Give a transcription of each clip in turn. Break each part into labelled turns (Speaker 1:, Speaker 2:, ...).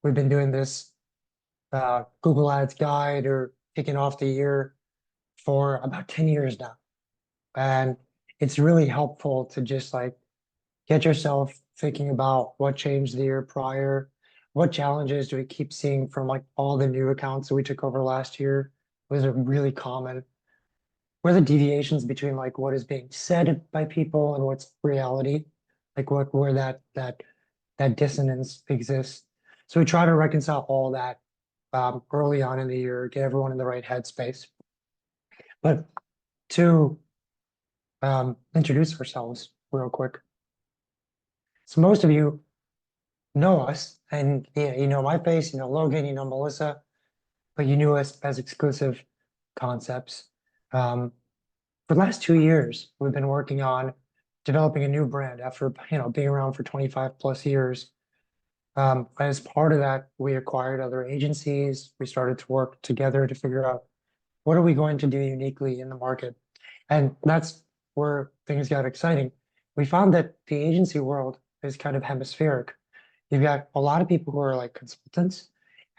Speaker 1: we've been doing this Google Ads guide or kicking off the year for about 10 years now. And it's really helpful to just like get yourself thinking about what changed the year prior, what challenges do we keep seeing from like all the new accounts that we took over last year. Those are really common. What are the deviations between like what is being said by people and what's reality, like where that dissonance exists. So we try to reconcile all that early on in the year, get everyone in the right headspace. But to introduce ourselves real quick. So most of you know us, and yeah, you know my face, you know Logan, you know Melissa, but you knew us as Exclusive Concepts. For the last 2 years, we've been working on developing a new brand after being around for 25 plus years. As part of that, we acquired other agencies. We started to work together to figure out what are we going to do uniquely in the market. And that's where things got exciting. We found that the agency world is kind of hemispheric. You've got a lot of people who are like consultants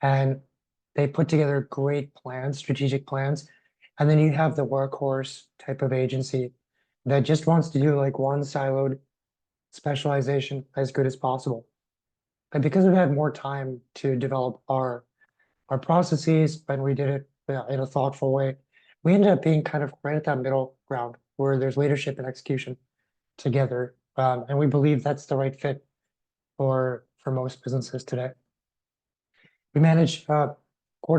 Speaker 1: and they put together great plans, strategic plans. And then you have the workhorse type of agency that just wants to do like one siloed specialization as good as possible. And because we've had more time to develop our processes and we did it in a thoughtful way, we ended up being kind of right at that middle ground where there's leadership and execution together. And we believe that's the right fit for most businesses today. We manage $250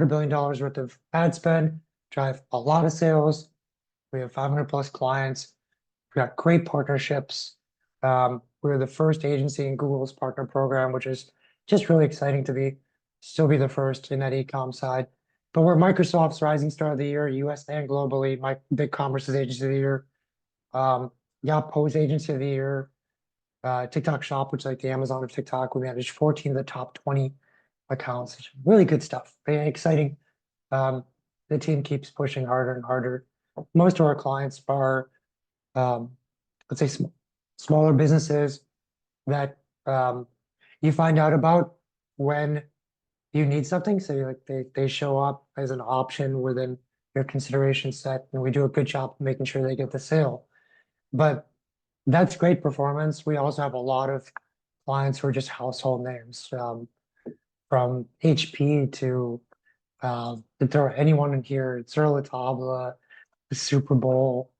Speaker 1: million worth of ad spend, drive a lot of sales. We have 500 plus clients. We've got great partnerships. We're the first agency in Google's partner program, which is just really exciting to still be the first in that e-com side. But we're Microsoft's Rising Star of the Year, US and globally, my BigCommerce's Agency of the Year, Yahoo's Agency of the Year, TikTok Shop, which is like the Amazon of TikTok. We manage 14 of the top 20 accounts. Really good stuff. Very exciting. The team keeps pushing harder and harder. Most of our clients are, let's say, smaller businesses that you find out about when you need something. So they show up as an option within your consideration set, and we do a good job of making sure they get the sale. But that's great performance. We also have a lot of clients who are just household names, from HP to if there are anyone in here, Sur La Table, the Super Bowl,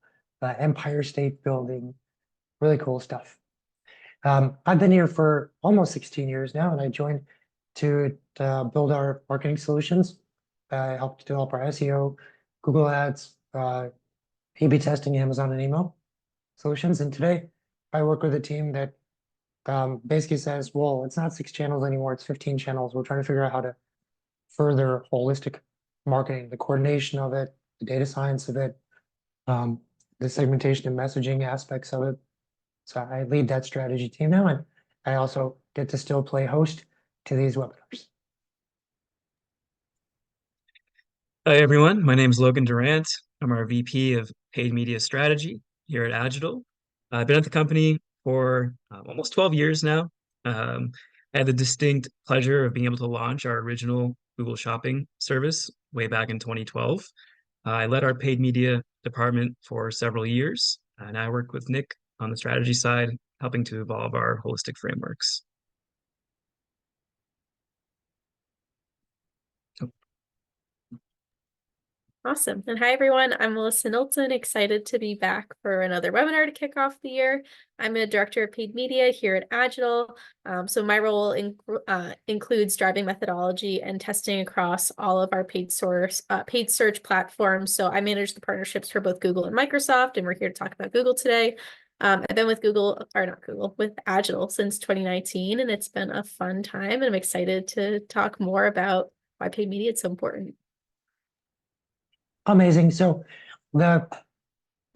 Speaker 1: Empire State Building, really cool stuff. I've been here for almost 16 years now, and I joined to build our marketing solutions. I helped develop our SEO, Google Ads, A/B testing, Amazon and email solutions. And today I work with a team that basically says, well, it's not 6 channels anymore, it's 15 channels. We're trying to figure out how to further holistic marketing, the coordination of it, the data science of it, the segmentation and messaging aspects of it. So I lead that strategy team now, and I also get to still play host to these webinars.
Speaker 2: Hi, everyone. My name is Logan Durant. I'm our VP of Paid Media Strategy here at Agile. I've been at the company for almost 12 years now. I had the distinct pleasure of being able to launch our original Google Shopping service way back in 2012. I led our paid media department for several years, and I work with Nick on the strategy side, helping to evolve our holistic frameworks.
Speaker 3: Awesome. And hi, everyone. I'm Melissa Nilton, excited to be back for another webinar to kick off the year. I'm a director of paid media here at Agile. So my role includes driving methodology and testing across all of our paid search platforms. So I manage the partnerships for both Google and Microsoft, and we're here to talk about Google today. I've been with with Agile since 2019, and it's been a fun time. And I'm excited to talk more about why paid media is so important.
Speaker 1: Amazing. So what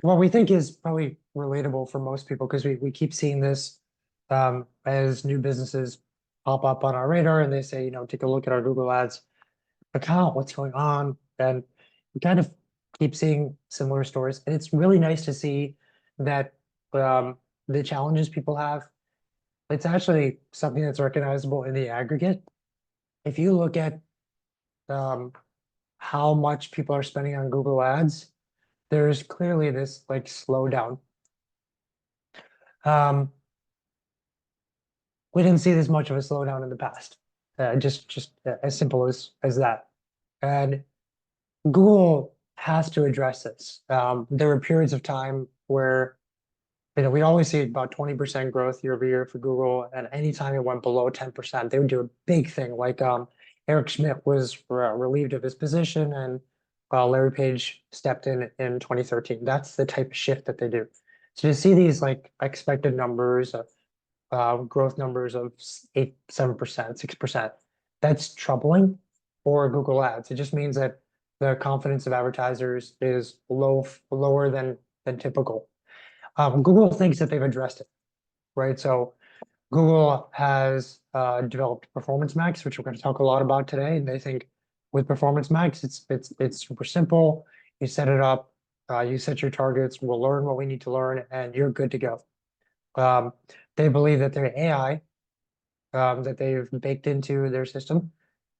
Speaker 1: we think is probably relatable for most people, because we keep seeing this as new businesses pop up on our radar and they say, take a look at our Google Ads account, what's going on? And we kind of keep seeing similar stories. And it's really nice to see that the challenges people have, it's actually something that's recognizable in the aggregate. if you look at how much people are spending on Google Ads, there's clearly this like slowdown. We didn't see this much of a slowdown in the past. Just as simple as that. And Google has to address this. There were periods of time where we always see about 20% growth year over year for Google, and anytime it went below 10%, they would do a big thing. Like Eric Schmidt was relieved of his position, and Larry Page stepped in 2013. That's the type of shift that they do. So to see these like expected numbers, growth numbers of 8, 7%, 6%, that's troubling for Google Ads. It just means that the confidence of advertisers is lower than typical. Google thinks that they've addressed it, right? So Google has developed Performance Max, which we're going to talk a lot about today. And they think with Performance Max, it's super simple. You set it up, you set your targets, we'll learn what we need to learn, and you're good to go. They believe that their AI that they've baked into their system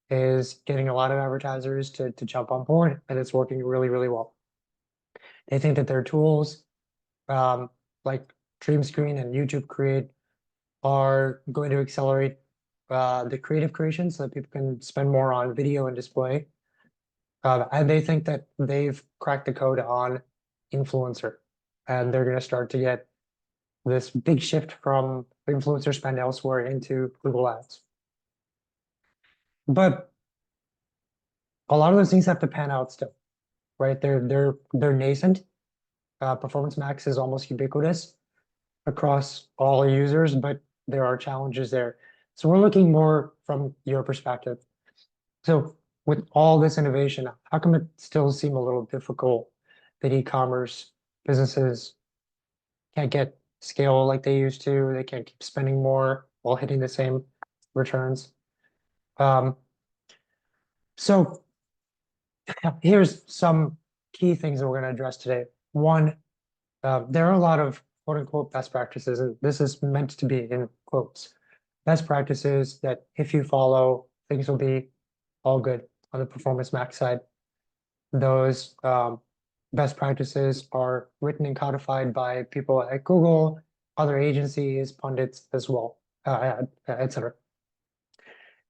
Speaker 1: is getting a lot of advertisers to jump on board, and it's working really, really well. They think that their tools like Dream Screen and YouTube Create are going to accelerate the creative creation so that people can spend more on video and display. And they think that they've cracked the code on influencer, and they're going to start to get this big shift from influencer spend elsewhere into Google Ads. But a lot of those things have to pan out still, right? They're nascent. Performance Max is almost ubiquitous across all users, but there are challenges there. So we're looking more from your perspective. So with all this innovation, how come it still seem a little difficult that e-commerce businesses can't get scale like they used to? They can't keep spending more while hitting the same returns. So here's some key things that we're going to address today. One, there are a lot of quote unquote best practices, and this is meant to be in quotes. Best practices that if you follow, things will be all good on the Performance Max side. Those best practices are written and codified by people at Google, other agencies, pundits as well, etc.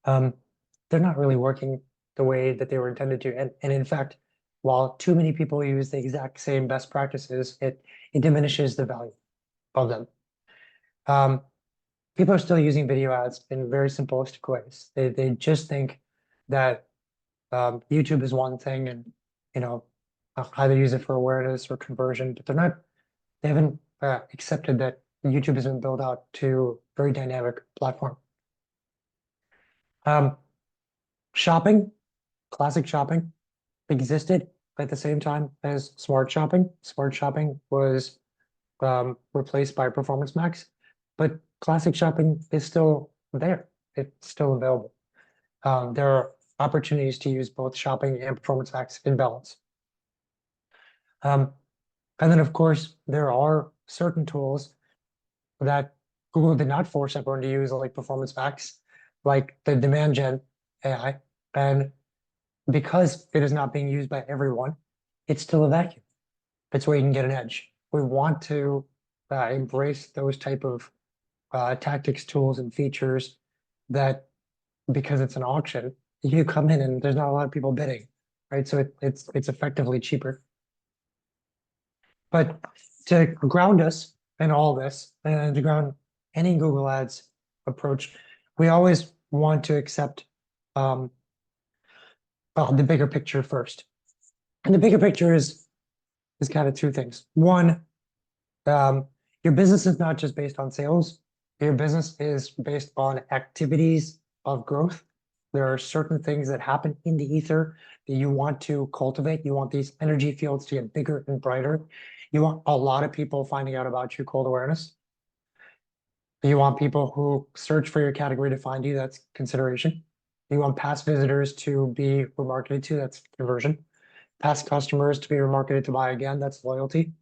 Speaker 1: They're not really working the way that they were intended to. And in fact, while too many people use the exact same best practices, it diminishes the value of them. People are still using video ads in very simplistic ways. They just think that YouTube is one thing, and either use it for awareness or conversion, but they haven't accepted that YouTube has been built out to a very dynamic platform. Shopping, classic shopping, existed at the same time as smart shopping. Smart shopping was replaced by Performance Max, but classic shopping is still there. It's still available. There are opportunities to use both shopping and Performance Max in balance. And then, of course, there are certain tools that Google did not force everyone to use, like Performance Max, like the demand gen AI. And because it is not being used by everyone, it's still a vacuum. It's where you can get an edge. We want to embrace those type of tactics, tools, and features that, because it's an auction, you come in and there's not a lot of people bidding, right? So it's effectively cheaper. But to ground us in all this, and to ground any Google Ads approach, we always want to accept the bigger picture first. And the bigger picture is kind of two things. One, your business is not just based on sales. Your business is based on activities of growth. There are certain things that happen in the ether that you want to cultivate. You want these energy fields to get bigger and brighter. You want a lot of people finding out about your cold awareness. You want people who search for your category to find you. That's consideration. You want past visitors to be remarketed to. That's conversion. Past customers to be remarketed to buy again. That's loyalty.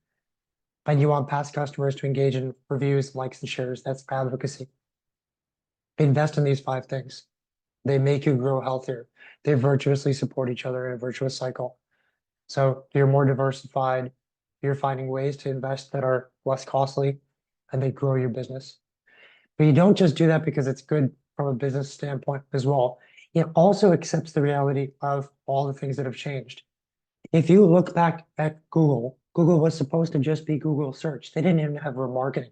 Speaker 1: And you want past customers to engage in reviews, likes, and shares. That's advocacy. Invest in these 5 things. They make you grow healthier. They virtuously support each other in a virtuous cycle. So you're more diversified. You're finding ways to invest that are less costly and they grow your business. But you don't just do that because it's good from a business standpoint as well. It also accepts the reality of all the things that have changed. If you look back at Google, Google was supposed to just be Google search. They didn't even have remarketing.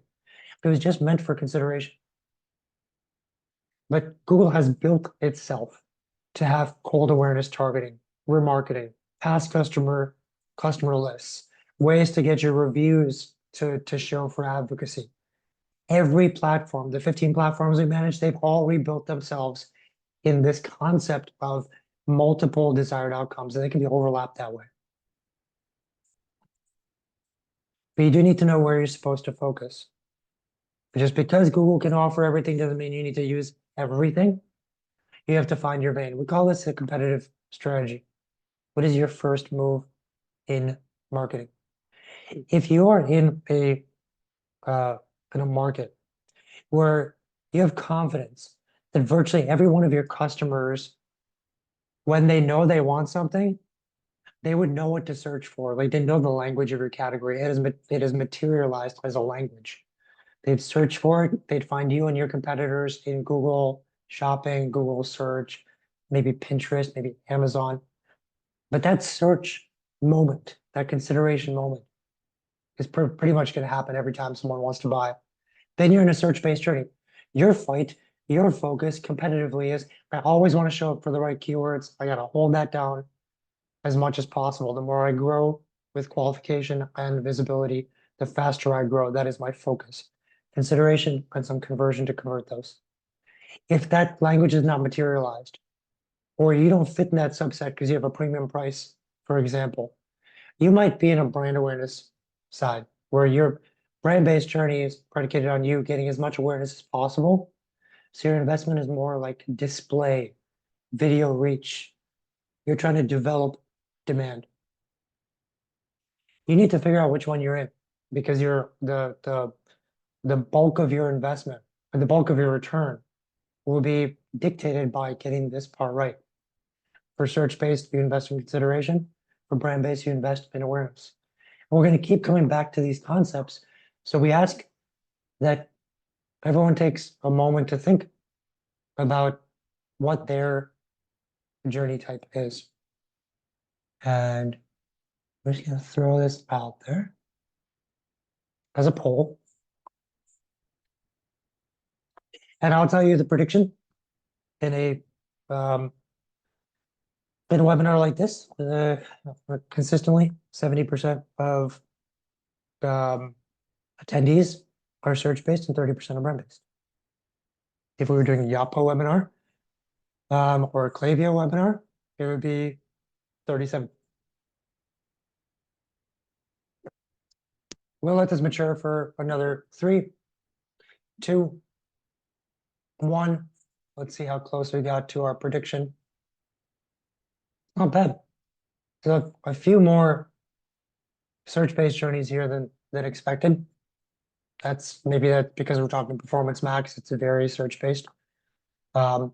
Speaker 1: It was just meant for consideration. But Google has built itself to have cold awareness targeting, remarketing, past customer lists, ways to get your reviews to show for advocacy. Every platform, the 15 platforms we manage, they've all rebuilt themselves in this concept of multiple desired outcomes, and they can be overlapped that way. But you do need to know where you're supposed to focus. Just because Google can offer everything doesn't mean you need to use everything. You have to find your vein. We call this a competitive strategy. What is your first move in marketing? If you are in a market where you have confidence that virtually every one of your customers, when they know they want something, they would know what to search for. Like they know the language of your category. It is materialized as a language. They'd search for it. They'd find you and your competitors in Google Shopping, Google Search, maybe Pinterest, maybe Amazon. But that search moment, that consideration moment, is pretty much going to happen every time someone wants to buy. Then you're in a search-based journey. Your fight, your focus competitively is, I always want to show up for the right keywords. I got to hold that down as much as possible. The more I grow with qualification and visibility, the faster I grow. That is my focus. Consideration and some conversion to convert those. If that language is not materialized, or you don't fit in that subset because you have a premium price, for example, you might be in a brand awareness side where your brand-based journey is predicated on you getting as much awareness as possible. So your investment is more like display, video reach. You're trying to develop demand. You need to figure out which one you're in because you're the bulk of your investment or the bulk of your return will be dictated by getting this part right. For search-based, you invest in consideration. For brand-based, you invest in awareness. And we're going to keep coming back to these concepts. So we ask that everyone takes a moment to think about what their journey type is. And I'm just going to throw this out there as a poll. And I'll tell you the prediction in a webinar like this, consistently 70% of attendees are search-based and 30% are brand-based. If we were doing a Yapo webinar or a Klaviyo webinar, it would be 37. We'll let this mature for another 3, 2, 1. Let's see how close we got to our prediction. Not bad. So a few more search-based journeys here than expected. That's because we're talking Performance Max, it's a very search-based. Or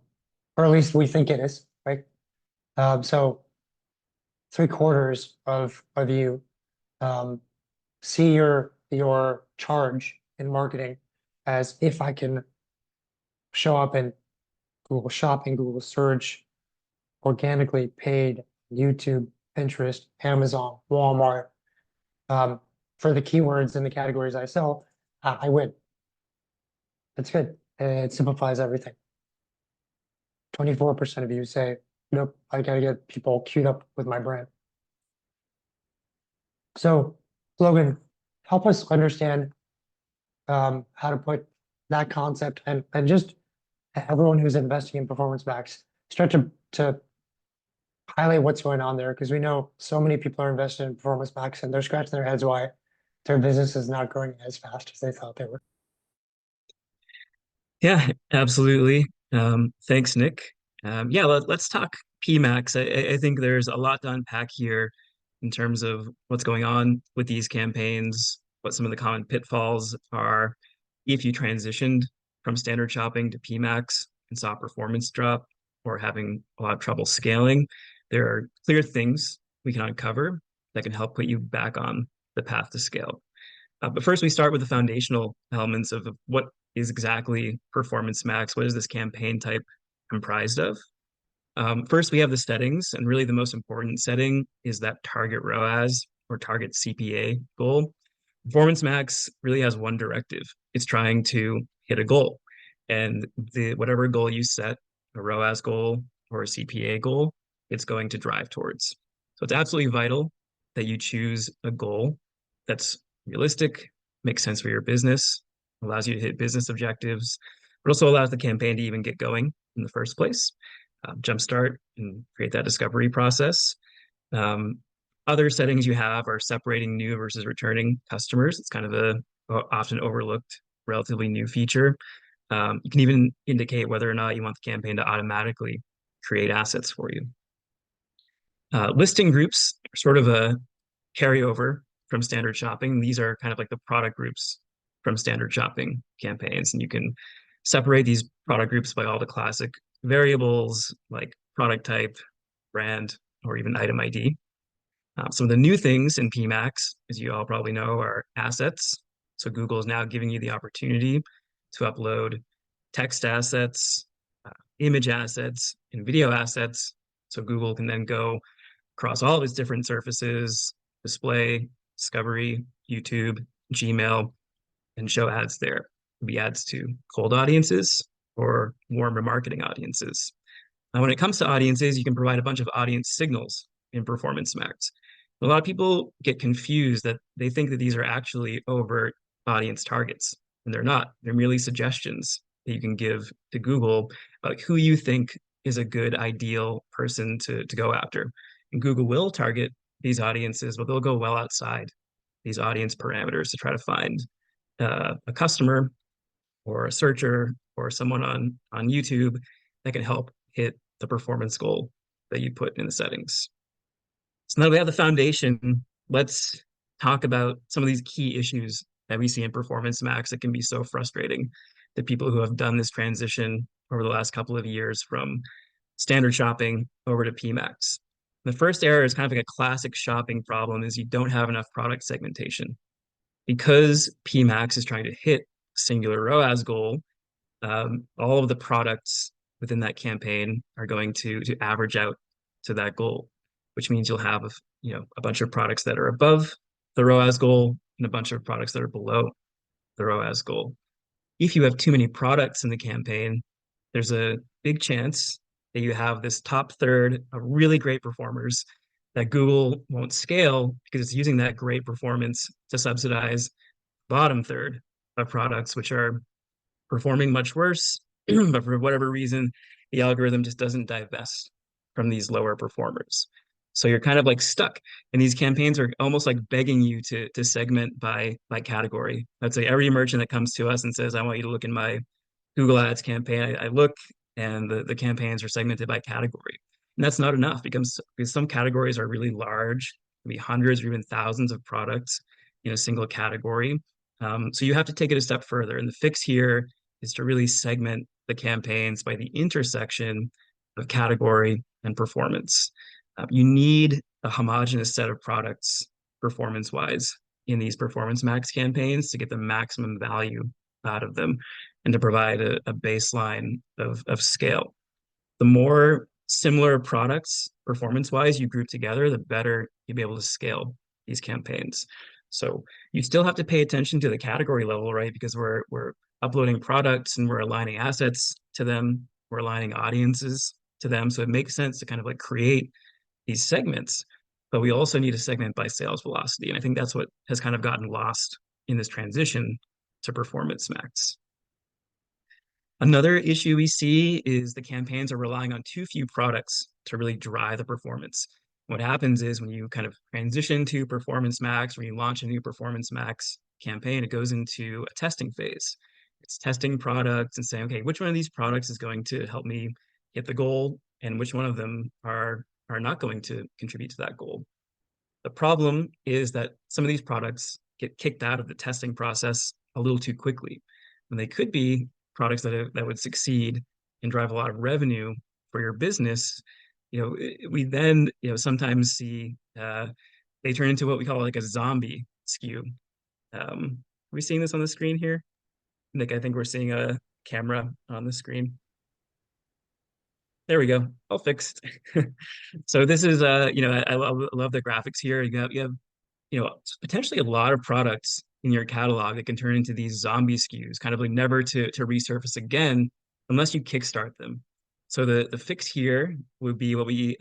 Speaker 1: at least we think it is, right? So 3/4 of you see your charge in marketing as if I can show up in Google Shopping, Google Search, organically paid, YouTube, Pinterest, Amazon, Walmart, for the keywords and the categories I sell, I win. That's good. It simplifies everything. 24% of you say, nope, I gotta get people queued up with my brand. So, Logan, help us understand how to put that concept and just everyone who's investing in Performance Max start to highlight what's going on there because we know so many people are invested in Performance Max and they're scratching their heads why their business is not growing as fast as they thought they were.
Speaker 2: Yeah, absolutely. Thanks, Nick. Yeah, let's talk PMax. I think there's a lot to unpack here in terms of what's going on with these campaigns, what some of the common pitfalls are if you transitioned from standard shopping to PMax and saw performance drop. or having a lot of trouble scaling, there are clear things we can uncover that can help put you back on the path to scale. But first, we start with the foundational elements of what is exactly Performance Max. What is this campaign type comprised of? First, we have the settings, and really the most important setting is that target ROAS or target CPA goal. Performance Max really has one directive. It's trying to hit a goal. And whatever goal you set, a ROAS goal or a CPA goal, it's going to drive towards. So it's absolutely vital that you choose a goal that's realistic, makes sense for your business, allows you to hit business objectives, but also allows the campaign to even get going in the first place, jumpstart and create that discovery process. Um, Other settings you have are separating new versus returning customers. It's kind of a often overlooked, relatively new feature. You can even indicate whether or not you want the campaign to automatically create assets for you. Listing groups are sort of a carryover from standard shopping. These are kind of like the product groups from standard shopping campaigns. And you can separate these product groups by all the classic variables like product type, brand, or even item ID. Some of the new things in PMax, as you all probably know, are assets. So Google is now giving you the opportunity to upload text assets, image assets, and video assets. So Google can then go across all of its different surfaces, display, discovery, YouTube, Gmail, and show ads there. It'll be ads to cold audiences or warm remarketing audiences. Now, when it comes to audiences, you can provide a bunch of audience signals in Performance Max. A lot of people get confused that they think that these are actually overt audience targets, and they're not. They're merely suggestions that you can give to Google about who you think is a good ideal person to go after. And Google will target these audiences, but they'll go well outside these audience parameters to try to find a customer or a searcher or someone on YouTube that can help hit the performance goal that you put in the settings. So now that we have the foundation, let's talk about some of these key issues that we see in Performance Max that can be so frustrating to people who have done this transition over the last couple of years from standard shopping over to PMax. The first error is kind of like a classic shopping problem is you don't have enough product segmentation. Because PMax is trying to hit singular ROAS goal, all of the products within that campaign are going to average out to that goal, which means you'll have a bunch of products that are above the ROAS goal and a bunch of products that are below the ROAS goal. If you have too many products in the campaign, there's a big chance that you have this top third of really great performers that Google won't scale because it's using that great performance to subsidize bottom third of products, which are performing much worse, but for whatever reason, the algorithm just doesn't divest from these lower performers. So you're kind of like stuck. And these campaigns are almost like begging you to segment by category. Let's say every merchant that comes to us and says, I want you to look in my Google Ads campaign, I look and the campaigns are segmented by category. And that's not enough because some categories are really large, maybe hundreds or even thousands of products in a single category. So you have to take it a step further. And the fix here is to really segment the campaigns by the intersection of category and performance. You need a homogeneous set of products performance-wise in these Performance Max campaigns to get the maximum value out of them and to provide a baseline of scale. The more similar products performance-wise you group together, the better you'll be able to scale these campaigns. So you still have to pay attention to the category level, right? Because we're uploading products and we're aligning assets to them, we're aligning audiences to them. So it makes sense to kind of like create these segments, but we also need a segment by sales velocity. And I think that's what has kind of gotten lost in this transition to Performance Max. Another issue we see is the campaigns are relying on too few products to really drive the performance. What happens is when you kind of transition to Performance Max, when you launch a new Performance Max campaign, it goes into a testing phase. It's testing products and saying, okay, which one of these products is going to help me hit the goal and which one of them are not going to contribute to that goal. The problem is that some of these products get kicked out of the testing process a little too quickly. And they could be products that would succeed and drive a lot of revenue for your business, we then, sometimes see they turn into what we call like a zombie SKU. Are we seeing this on the screen here? Nick, I think we're seeing a camera on the screen. There we go. All fixed. So this is I love the graphics here. You have potentially a lot of products in your catalog that can turn into these zombie SKUs, kind of like never to resurface again unless you kickstart them. So the fix here would be what we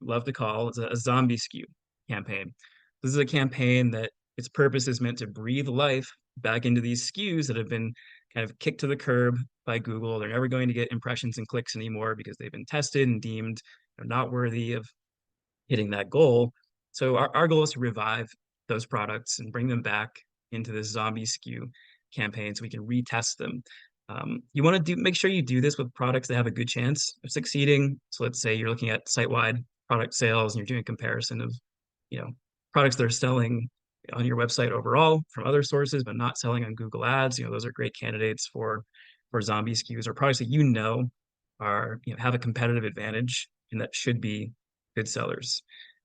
Speaker 2: love to call is a zombie SKU campaign. This is a campaign that its purpose is meant to breathe life back into these SKUs that have been kind of kicked to the curb by Google. They're never going to get impressions and clicks anymore because they've been tested and deemed not worthy of hitting that goal. So our goal is to revive those products and bring them back into this zombie SKU campaign so we can retest them. You want to make sure you do this with products that have a good chance of succeeding. So let's say you're looking at site-wide product sales and you're doing a comparison of, products that are selling on your website overall from other sources, but not selling on Google Ads. Those are great candidates for zombie SKUs or products that are have a competitive advantage and that should be good sellers.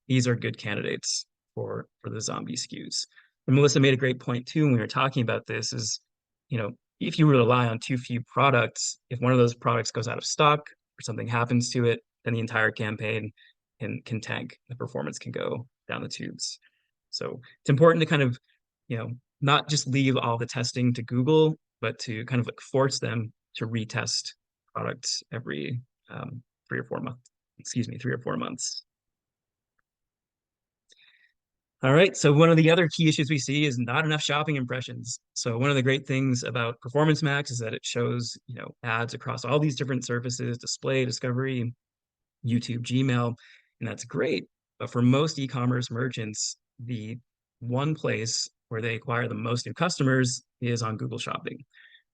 Speaker 2: These are good candidates for the zombie SKUs. And Melissa made a great point too when we were talking about this is, if you rely on too few products, if one of those products goes out of stock or something happens to it, then the entire campaign can tank. The performance can go down the tubes. So it's important to kind of, not just leave all the testing to Google, but to kind of like force them to retest products every 3 or 4 months. All right, so one of the other key issues we see is not enough shopping impressions. So one of the great things about Performance Max is that it shows, ads across all these different surfaces, display, discovery, YouTube, Gmail, and that's great. But for most e-commerce merchants, the one place where they acquire the most new customers is on Google Shopping.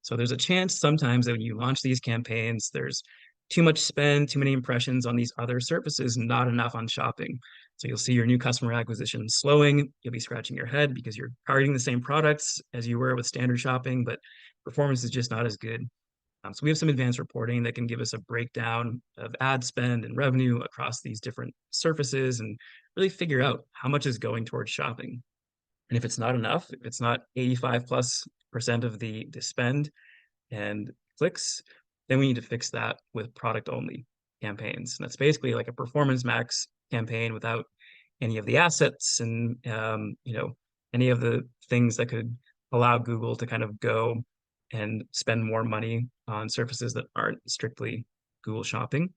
Speaker 2: So there's a chance sometimes that when you launch these campaigns, there's too much spend, too many impressions on these other surfaces, not enough on shopping. So you'll see your new customer acquisition slowing. You'll be scratching your head because you're targeting the same products as you were with standard shopping, but performance is just not as good. So we have some advanced reporting that can give us a breakdown of ad spend and revenue across these different surfaces and really figure out how much is going towards shopping. And if it's not enough, if it's not 85+% of the spend and clicks, then we need to fix that with product only campaigns. And that's basically like a Performance Max campaign without any of the assets and any of the things that could allow Google to kind of go and spend more money on surfaces that aren't strictly Google Shopping.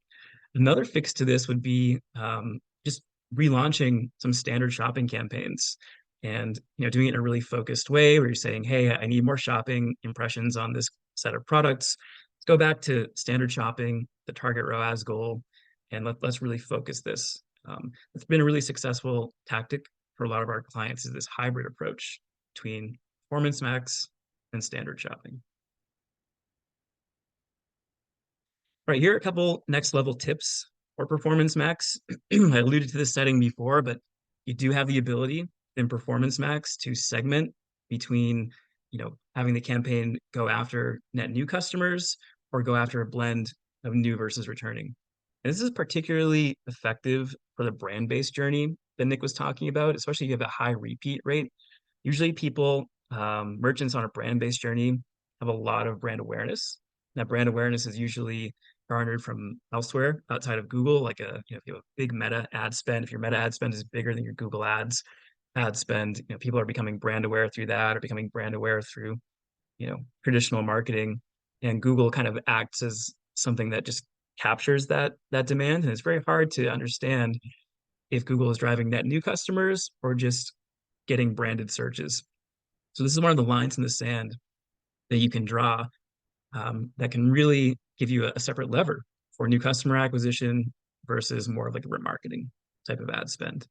Speaker 2: Another fix to this would be just relaunching some standard shopping campaigns and doing it in a really focused way where you're saying, hey, I need more shopping impressions on this set of products. Let's go back to standard shopping, the target ROAS goal, and let's really focus this. It's been a really successful tactic for a lot of our clients is this hybrid approach between Performance Max and standard shopping. All right, here are a couple next level tips for Performance Max. I alluded to this setting before, but you do have the ability in Performance Max to segment between, having the campaign go after net new customers or go after a blend of new versus returning. And this is particularly effective for the brand-based journey that Nick was talking about, especially if you have a high repeat rate. Usually people, merchants on a brand-based journey have a lot of brand awareness. That brand awareness is usually garnered from elsewhere outside of Google, like if you have a big meta ad spend, if your meta ad spend is bigger than your Google ads ad spend, people are becoming brand aware through that or becoming brand aware through, traditional marketing. And Google kind of acts as something that just captures that demand. And it's very hard to understand if Google is driving net new customers or just getting branded searches. So this is one of the lines in the sand that you can draw that can really give you a separate lever for new customer acquisition versus more of like a remarketing type of ad spend.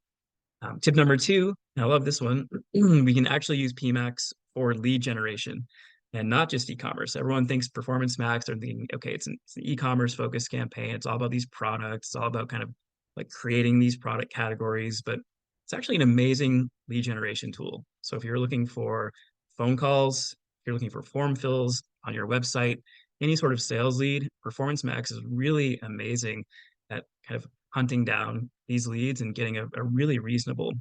Speaker 2: Tip number 2, and I love this one, we can actually use PMax for lead generation and not just e-commerce. Everyone thinks Performance Max, they're thinking, okay, it's an e-commerce focused campaign. It's all about these products. It's all about kind of like creating these product categories, but it's actually an amazing lead generation tool. So if you're looking for phone calls, if you're looking for form fills on your website, any sort of sales lead, Performance Max is really amazing kind of hunting down these leads and getting a really reasonable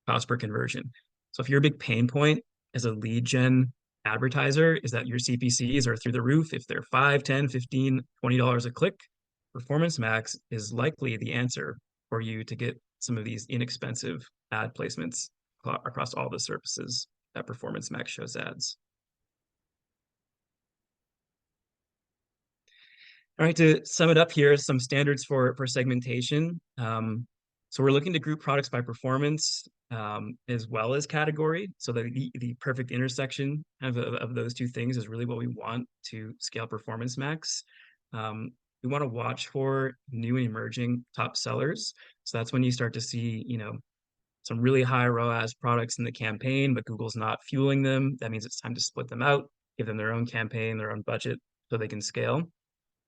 Speaker 2: cost per conversion. So if your big pain point as a lead gen advertiser is that your CPCs are through the roof, if they're 5, 10, 15, $20 a click, Performance Max is likely the answer for you to get some of these inexpensive ad placements across all the surfaces that Performance Max shows ads. All right, to sum it up here, some standards for segmentation. So we're looking to group products by performance as well as category. So the perfect intersection of those two things is really what we want to scale Performance Max. We want to watch for new and emerging top sellers. So that's when you start to see, some really high ROAS products in the campaign, but Google's not fueling them. That means it's time to split them out, give them their own campaign, their own budget, so they can scale.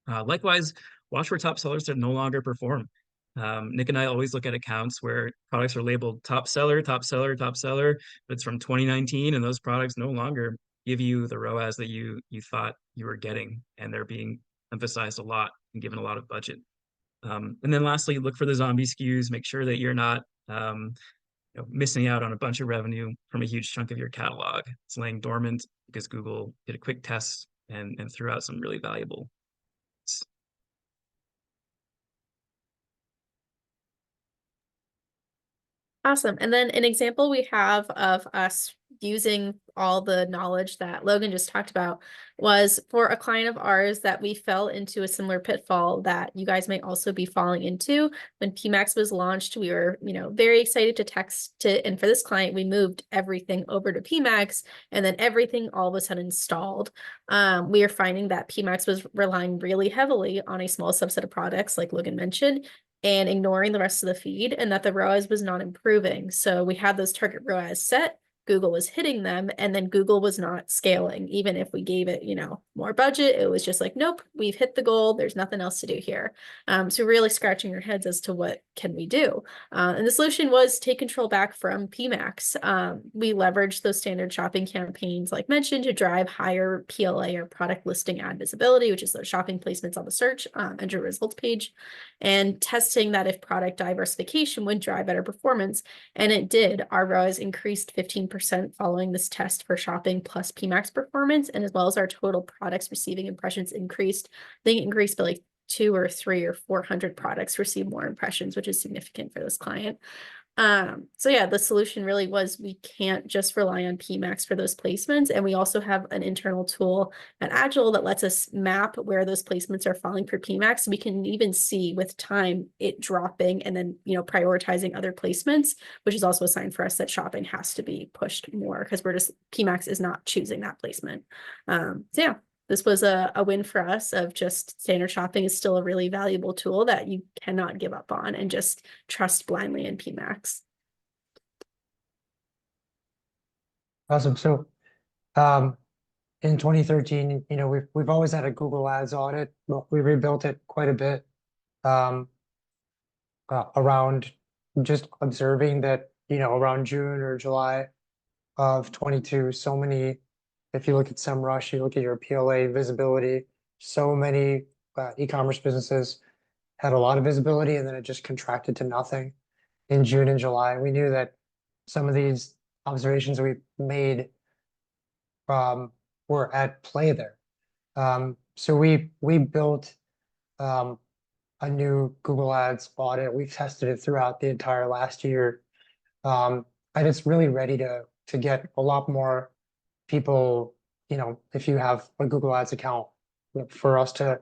Speaker 2: Likewise, watch for top sellers that no longer perform. Nick and I always look at accounts where products are labeled top seller, top seller, top seller, but it's from 2019, and those products no longer give you the ROAS that you thought you were getting, and they're being emphasized a lot and given a lot of budget. And then lastly, look for the zombie SKUs. Make sure that you're not missing out on a bunch of revenue from a huge chunk of your catalog. It's laying dormant because Google did a quick test and threw out some really valuable.
Speaker 3: Awesome. And then an example we have of us using all the knowledge that Logan just talked about was for a client of ours that we fell into a similar pitfall that you guys might also be falling into. When PMax was launched, we were, very excited to test it. And for this client, we moved everything over to PMax, and then everything all of a sudden stalled. We are finding that PMax was relying really heavily on a small subset of products, like Logan mentioned, and ignoring the rest of the feed, and that the ROAS was not improving. So we had those target ROAS set, Google was hitting them, and then Google was not scaling. Even if we gave it, more budget, it was just like, nope, we've hit the goal. There's nothing else to do here. So really scratching your heads as to what can we do. And the solution was take control back from PMax. We leveraged those standard shopping campaigns, like mentioned, to drive higher PLA or product listing ad visibility, which is those shopping placements on the search enter results page, and testing that if product diversification would drive better performance. And it did. Our ROAS increased 15% following this test for shopping plus PMax performance, and as well as our total products receiving impressions increased. I think it increased by like 2 or 3 or 400 products receive more impressions, which is significant for this client. So yeah, the solution really was we can't just rely on PMax for those placements. And we also have an internal tool at Agile that lets us map where those placements are falling for PMax. So we can even see with time it dropping and then, prioritizing other placements, which is also a sign for us that shopping has to be pushed more because PMax is not choosing that placement. So yeah. This was a win for us of just standard shopping is still a really valuable tool that you cannot give up on and just trust blindly in PMax.
Speaker 1: Awesome. So, in 2013, we've always had a Google Ads audit. Well, we rebuilt it quite a bit around just observing that, around June or July of 22, so many. If you look at SEMrush, you look at your PLA visibility, so many e-commerce businesses had a lot of visibility, and then it just contracted to nothing in June and July. We knew that some of these observations we made were at play there. So we built a new Google Ads audit. We've tested it throughout the entire last year, and it's really ready to get a lot more people, if you have a Google Ads account, for us to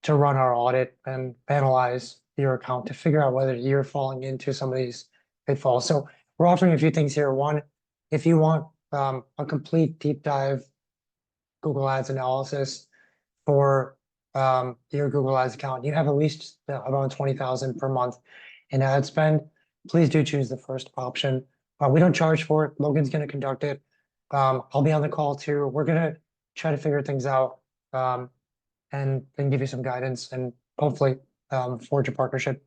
Speaker 1: run our audit and analyze your account to figure out whether you're falling into some of these pitfalls. So we're offering a few things here. One, if you want a complete deep dive Google Ads analysis for your Google Ads account, you have at least around 20,000 per month in ad spend, please do choose the first option. We don't charge for it. Logan's going to conduct it. I'll be on the call too. We're gonna try to figure things out and give you some guidance and hopefully forge a partnership.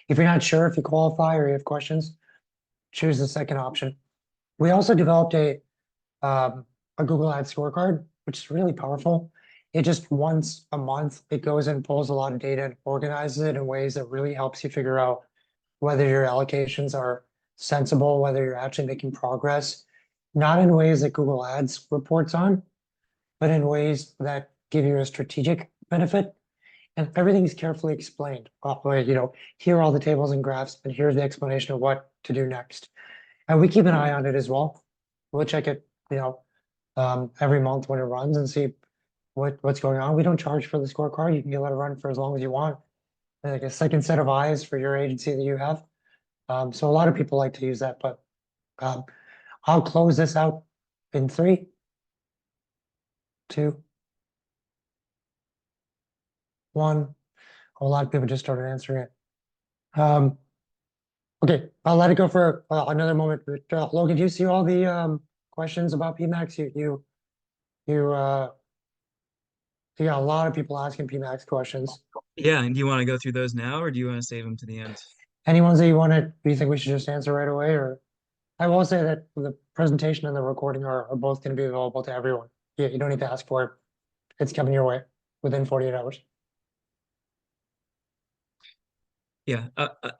Speaker 1: If you're not sure if you qualify or you have questions, choose the second option. We also developed a Google Ads scorecard, which is really powerful. it just once a month, it goes and pulls a lot of data and organizes it in ways that really helps you figure out whether your allocations are sensible, whether you're actually making progress, not in ways that Google Ads reports on, but in ways that give you a strategic benefit. And everything is carefully explained. Like, here are all the tables and graphs, and here's the explanation of what to do next. And we keep an eye on it as well. We'll check it, every month when it runs and see what's going on. We don't charge for the scorecard. You can let it run for as long as you want. Like a second set of eyes for your agency that you have. So a lot of people like to use that, but I'll close this out in 3, 2, 1. A lot of people just started answering it. Okay, I'll let it go for another moment. But, Logan, do you see all the questions about PMAX? You got a lot of people asking PMAX questions.
Speaker 2: Yeah, and do you want to go through those now, or do you want to save them to the end?
Speaker 1: Any ones that you think we should just answer right away? Or I will say that the presentation and the recording are both going to be available to everyone. Yeah, you don't need to ask for it. It's coming your way within 48 hours.
Speaker 2: Yeah,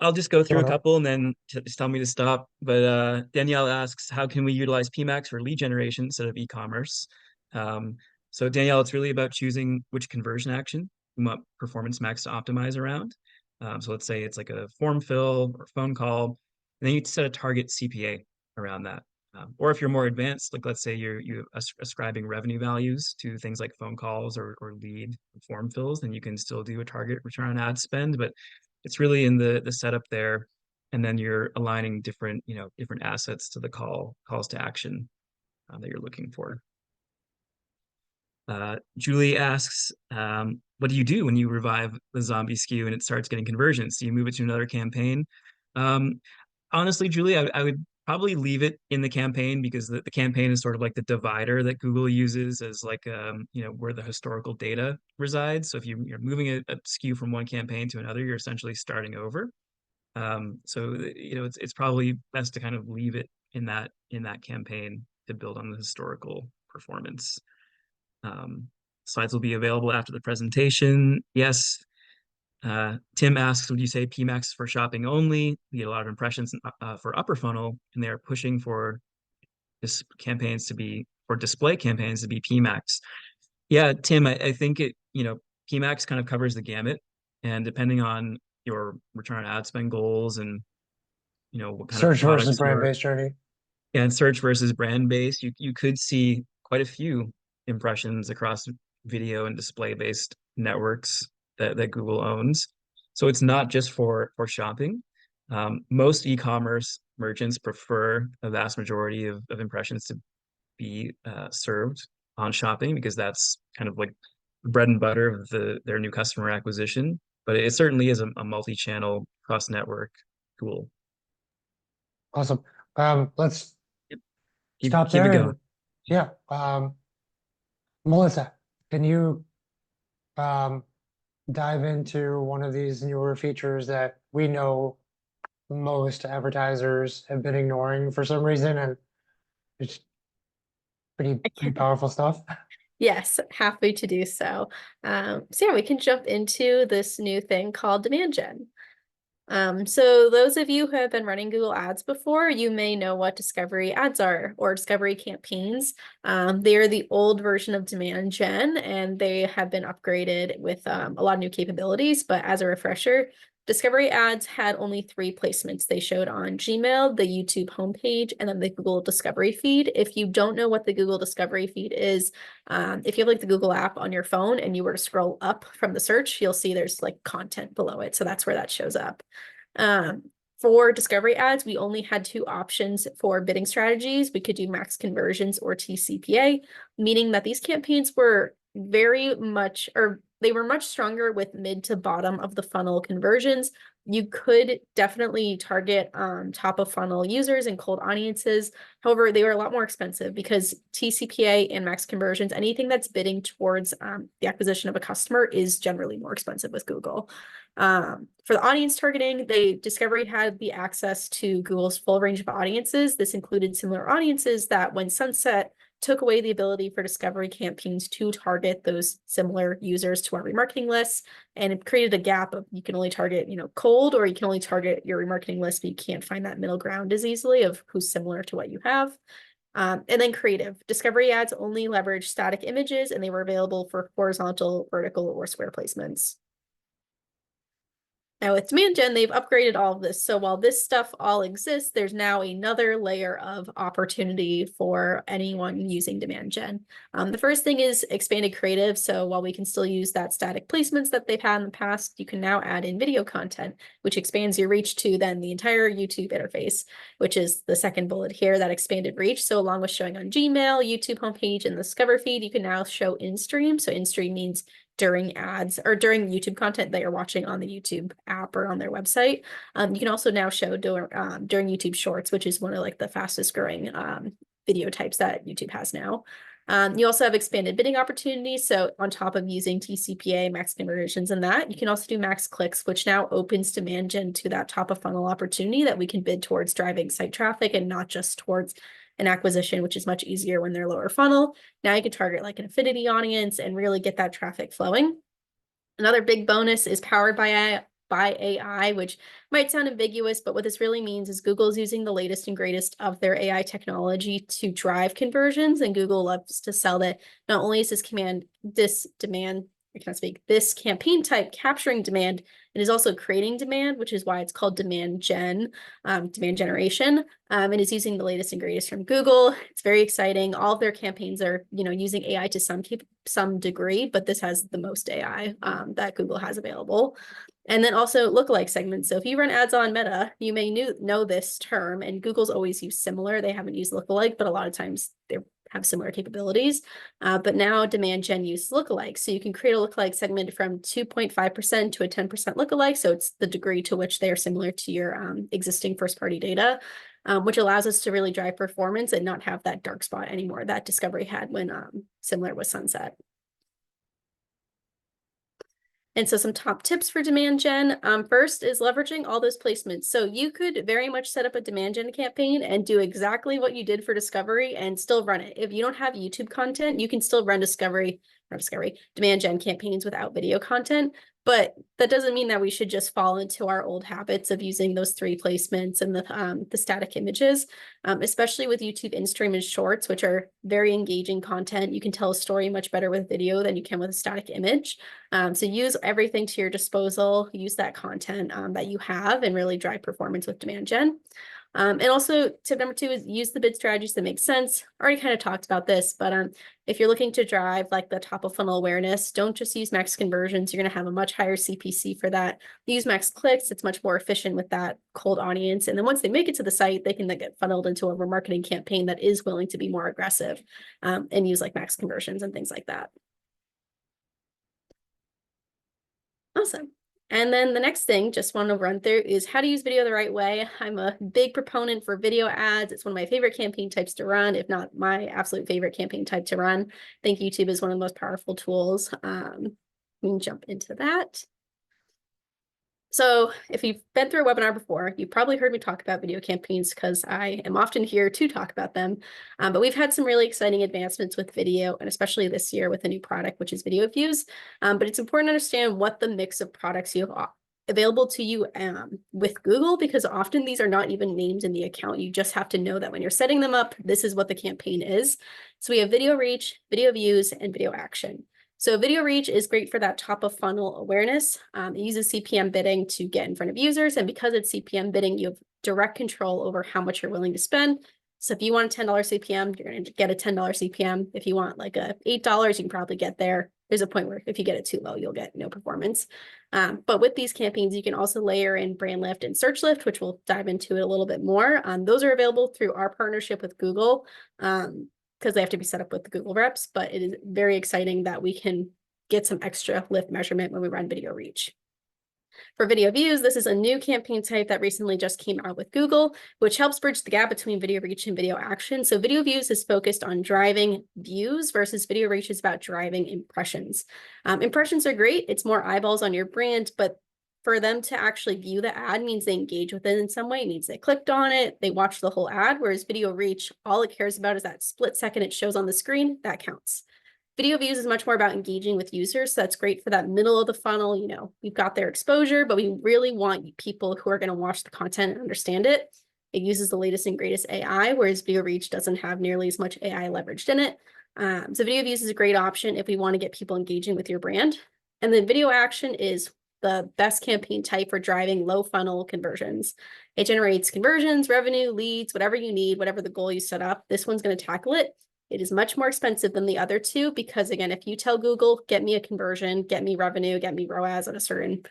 Speaker 2: I'll just go through a
Speaker 1: wanna-
Speaker 2: couple and then just tell me to stop. But Danielle asks, how can we utilize PMAX for lead generation instead of e-commerce? So Danielle, it's really about choosing which conversion action you want Performance Max to optimize around. So let's say it's like a form fill or phone call, and then you set a target CPA around that. Or if you're more advanced, like let's say you're ascribing revenue values to things like phone calls or lead form fills, then you can still do a target return on ad spend, but it's really in the setup there, and then you're aligning different assets to the calls to action that you're looking for. Julie asks, what do you do when you revive the zombie SKU and it starts getting conversions? Do you move it to another campaign? Honestly, Julie, I would probably leave it in the campaign, because the campaign is sort of like the divider that Google uses as like where the historical data resides. So if you're moving a SKU from one campaign to another, you're essentially starting over. So it's probably best to kind of leave it in that campaign to build on the historical performance. Slides will be available after the presentation. Yes. Tim asks, would you say PMAX for shopping only? We get a lot of impressions for upper funnel, and they're pushing for display campaigns to be PMAX. Yeah, Tim, I think PMAX kind of covers the gamut, and depending on your return on ad spend goals and what kind of
Speaker 1: Search versus
Speaker 2: products
Speaker 1: brand-based journey.
Speaker 2: and search versus brand based, you could see quite a few impressions across video and display based networks that Google owns. So it's not just for shopping. Most e-commerce merchants prefer a vast majority of impressions to be served on shopping, because that's kind of like bread and butter of their new customer acquisition. But it certainly is a multi-channel cross-network tool.
Speaker 1: Awesome. Let's
Speaker 2: Keep
Speaker 1: stop
Speaker 2: it
Speaker 1: there.
Speaker 2: going.
Speaker 1: And yeah. Melissa, can you dive into one of these newer features that we know most advertisers have been ignoring for some reason, and it's pretty powerful stuff?
Speaker 3: Yes, happy to do so. So yeah, we can jump into this new thing called demand gen. So those of you who have been running Google Ads before, you may know what discovery ads are, or discovery campaigns. They are the old version of demand gen, and they have been upgraded with a lot of new capabilities. But as a refresher, discovery ads had only 3 placements. They showed on Gmail, the YouTube homepage, and then the Google Discovery feed. If you don't know what the Google Discovery feed is, if you have like the Google app on your phone and you were to scroll up from the search, you'll see there's like content below it. So that's where that shows up. For discovery ads, we only had 2 options for bidding strategies. We could do max conversions or TCPA, meaning that these campaigns were very much, or they were much stronger with mid to bottom of the funnel conversions. You could definitely target top of funnel users and cold audiences. However, they were a lot more expensive, because TCPA and max conversions, anything that's bidding towards the acquisition of a customer, is generally more expensive with Google. For the audience targeting, Discovery had the access to Google's full range of audiences. This included similar audiences that when sunset took away the ability for discovery campaigns to target those similar users to our remarketing lists, and it created a gap of you can only target, cold, or you can only target your remarketing list, but you can't find that middle ground as easily of who's similar to what you have. And then creative. Discovery ads only leverage static images, and they were available for horizontal, vertical, or square placements. Now with demand gen, they've upgraded all of this. So while this stuff all exists, there's now another layer of opportunity for anyone using demand gen. The first thing is expanded creative. So while we can still use that static placements that they've had in the past, you can now add in video content, which expands your reach to then the entire YouTube interface, which is the second bullet here, that expanded reach. So along with showing on Gmail, YouTube homepage, and the Discover feed, you can now show in-stream. So in-stream means during ads or during YouTube content that you're watching on the YouTube app or on their website. You can also now show during YouTube Shorts, which is one of like the fastest growing video types that YouTube has now. You also have expanded bidding opportunities. So on top of using TCPA, max conversions, and that, you can also do max clicks, which now opens demand gen to that top of funnel opportunity that we can bid towards driving site traffic and not just towards an acquisition, which is much easier when they're lower funnel. Now you can target like an affinity audience and really get that traffic flowing. Another big bonus is powered by AI, which might sound ambiguous, but what this really means is Google's using the latest and greatest of their AI technology to drive conversions, and Google loves to sell that not only is this campaign type capturing demand, it is also creating demand, which is why it's called demand gen, demand generation. It is using the latest and greatest from Google. It's very exciting. All of their campaigns are, using AI to some degree, but this has the most AI that Google has available. And then also lookalike segments. So if you run ads on Meta, you may know this term, and Google's always used similar. They haven't used lookalike, but a lot of times they have similar capabilities. But now demand gen uses lookalike. So you can create a lookalike segment from 2.5% to a 10% lookalike. So it's the degree to which they are similar to your existing first-party data, which allows us to really drive performance and not have that dark spot anymore that Discovery had when similar was sunset. And so some top tips for demand gen. First is leveraging all those placements. So you could very much set up a demand gen campaign and do exactly what you did for Discovery and still run it. If you don't have YouTube content, you can still run demand gen campaigns without video content. But that doesn't mean that we should just fall into our old habits of using those 3 placements and the static images, especially with YouTube in-stream and Shorts, which are very engaging content. You can tell a story much better with video than you can with a static image. So use everything to your disposal, use that content that you have, and really drive performance with demand gen. And also tip number 2 is use the bid strategies that make sense. Already kind of talked about this, but if you're looking to drive like the top of funnel awareness, don't just use max conversions. You're going to have a much higher CPC for that. Use max clicks. It's much more efficient with that cold audience. And then once they make it to the site, they can then get funneled into a remarketing campaign that is willing to be more aggressive and use like max conversions and things like that. Awesome. And then the next thing, just want to run through, is how to use video the right way. I'm a big proponent for video ads. It's one of my favorite campaign types to run, if not my absolute favorite campaign type to run. I think YouTube is one of the most powerful tools. We can jump into that. So if you've been through a webinar before, you've probably heard me talk about video campaigns because I am often here to talk about them. But we've had some really exciting advancements with video, and especially this year with a new product, which is video views. But it's important to understand what the mix of products you have available to you with Google, because often these are not even named in the account. You just have to know that when you're setting them up, this is what the campaign is. So we have video reach, video views, and video action. So video reach is great for that top of funnel awareness. It uses CPM bidding to get in front of users. And because it's CPM bidding, you have direct control over how much you're willing to spend. So if you want a $10 CPM, you're going to get a $10 CPM. If you want like a $8, you can probably get there. There's a point where if you get it too low, you'll get no performance. But with these campaigns, you can also layer in brand lift and search lift, which we'll dive into it a little bit more. Those are available through our partnership with Google. Because they have to be set up with the Google reps, but it is very exciting that we can get some extra lift measurement when we run video reach. For video views, this is a new campaign type that recently just came out with Google, which helps bridge the gap between video reach and video action. So video views is focused on driving views versus video reach is about driving impressions. Impressions are great. It's more eyeballs on your brand, but for them to actually view the ad means they engage with it in some way. It means they clicked on it, they watched the whole ad, whereas video reach, all it cares about is that split second it shows on the screen, that counts. Video views is much more about engaging with users. So that's great for that middle of the funnel. You know, we've got their exposure, but we really want people who are going to watch the content and understand it. It uses the latest and greatest AI, whereas video reach doesn't have nearly as much AI leveraged in it. So video views is a great option if we want to get people engaging with your brand. And then video action is the best campaign type for driving low funnel conversions. It generates conversions, revenue, leads, whatever you need, whatever the goal you set up. This one's going to tackle it. It is much more expensive than the other two because, again, if you tell Google, get me a conversion, get me revenue, get me ROAS at a certain,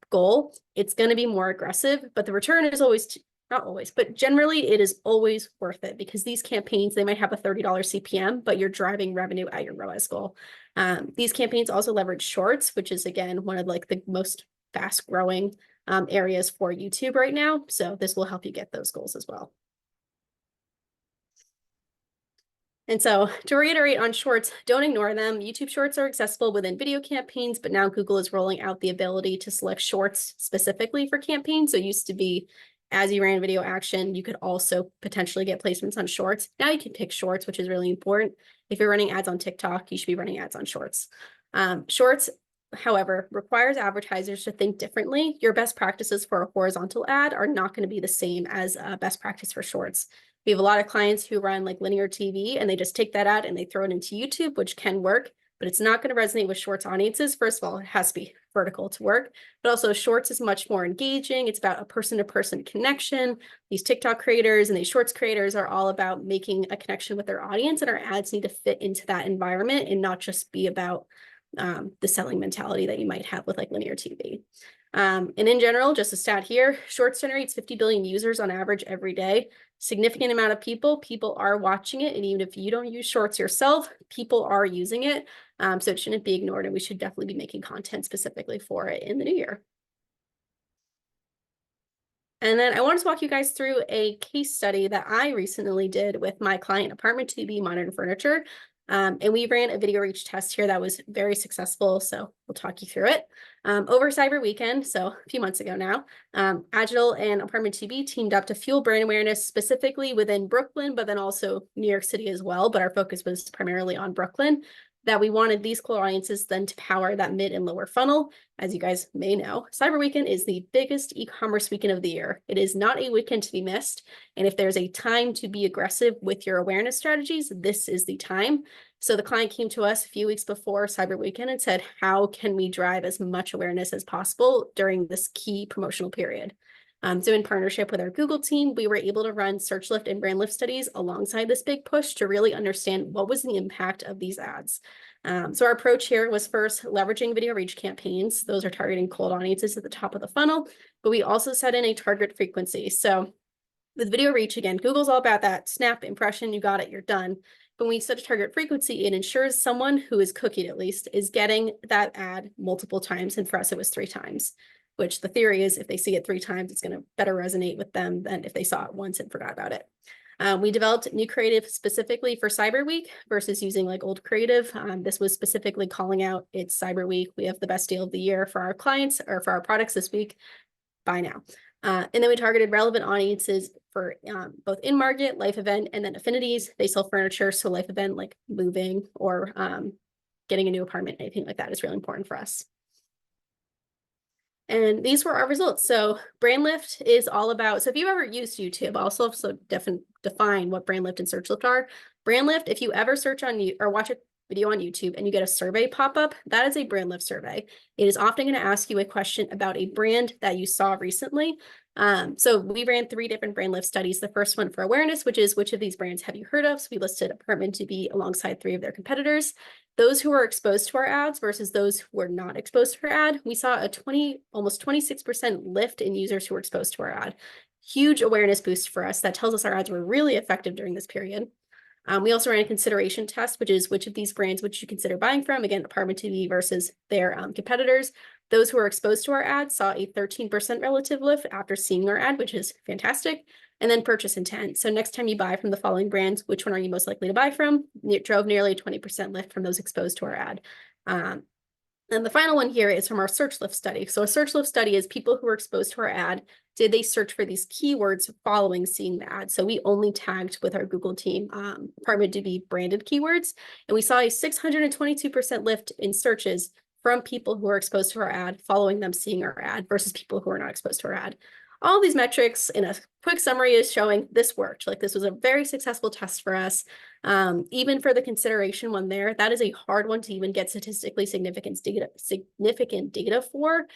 Speaker 3: goal, it's going to be more aggressive, but the return is always, not always, but generally it is always worth it because these campaigns, they might have a $30 CPM, but you're driving revenue at your ROAS goal. These campaigns also leverage shorts, which is, again, one of like the most fast growing areas for YouTube right now. So this will help you get those goals as well. And so to reiterate on shorts, don't ignore them. YouTube shorts are accessible within video campaigns, but now Google is rolling out the ability to select shorts specifically for campaigns. So it used to be as you ran video action, you could also potentially get placements on shorts. Now you can pick shorts, which is really important. If you're running ads on TikTok, you should be running ads on shorts. Shorts, however, requires advertisers to think differently. Your best practices for a horizontal ad are not going to be the same as best practice for shorts. We have a lot of clients who run like linear TV and they just take that ad and they throw it into YouTube, which can work, but it's not going to resonate with shorts audiences. First of all, it has to be vertical to work, but also shorts is much more engaging. It's about a person-to-person connection. These TikTok creators and these shorts creators are all about making a connection with their audience, and our ads need to fit into that environment and not just be about the selling mentality that you might have with like linear TV. And in general, just a stat here, shorts generates 50 billion users on average every day. Significant amount of people are watching it. And even if you don't use shorts yourself, people are using it. So it shouldn't be ignored, and we should definitely be making content specifically for it in the new year. And then I wanted to walk you guys through a case study that I recently did with my client, Apartment 2B Modern Furniture. And we ran a video reach test here that was very successful. So we'll talk you through it. Over Cyber Weekend, so a few months ago now, Agile and Apartment 2B teamed up to fuel brand awareness specifically within Brooklyn, but then also New York City as well. But our focus was primarily on Brooklyn, that we wanted these core audiences then to power that mid and lower funnel. As you guys may know, Cyber Weekend is the biggest e-commerce weekend of the year. It is not a weekend to be missed. And if there's a time to be aggressive with your awareness strategies, this is the time. So the client came to us a few weeks before Cyber Weekend and said, how can we drive as much awareness as possible during this key promotional period? So in partnership with our Google team, we were able to run search lift and brand lift studies alongside this big push to really understand what was the impact of these ads. So our approach here was first leveraging video reach campaigns. Those are targeting cold audiences at the top of the funnel, but we also set in a target frequency. So with video reach, again, Google's all about that snap impression, you got it, you're done. But when we set a target frequency, it ensures someone who is cookied at least is getting that ad multiple times. And for us, it was 3 times, which the theory is if they see it 3 times, it's going to better resonate with them than if they saw it once and forgot about it. We developed new creative specifically for Cyber Week versus using like old creative. This was specifically calling out it's Cyber Week. We have the best deal of the year for our clients or for our products this week. Buy now. And then we targeted relevant audiences for both in-market, life event, and then affinities. They sell furniture, so life event like moving or getting a new apartment, anything like that is really important for us. And these were our results. So brand lift is all about, so if you've ever used YouTube, I'll also define what brand lift and search lift are. Brand lift, if you ever search on you or watch a video on YouTube and you get a survey pop up, that is a brand lift survey. It is often going to ask you a question about a brand that you saw recently. So we ran 3 different brand lift studies. The first one for awareness, which is which of these brands have you heard of? So we listed Apartment to be alongside 3 of their competitors. Those who were exposed to our ads versus those who were not exposed to our ad, we saw a almost 26% lift in users who were exposed to our ad. Huge awareness boost for us. That tells us our ads were really effective during this period. We also ran a consideration test, which is which of these brands would you consider buying from? Again, Apartment TV versus their competitors. Those who were exposed to our ad saw a 13% relative lift after seeing our ad, which is fantastic. And then purchase intent. So next time you buy from the following brands, which one are you most likely to buy from? It drove nearly 20% lift from those exposed to our ad. And the final one here is from our search lift study. So a search lift study is people who were exposed to our ad. Did they search for these keywords following seeing the ad? So we only tagged with our Google team department to be branded keywords. And we saw a 622% lift in searches from people who are exposed to our ad following them seeing our ad versus people who are not exposed to our ad. All these metrics in a quick summary is showing this worked. Like this was a very successful test for us. Even for the consideration one there, that is a hard one to even get statistically significant data for,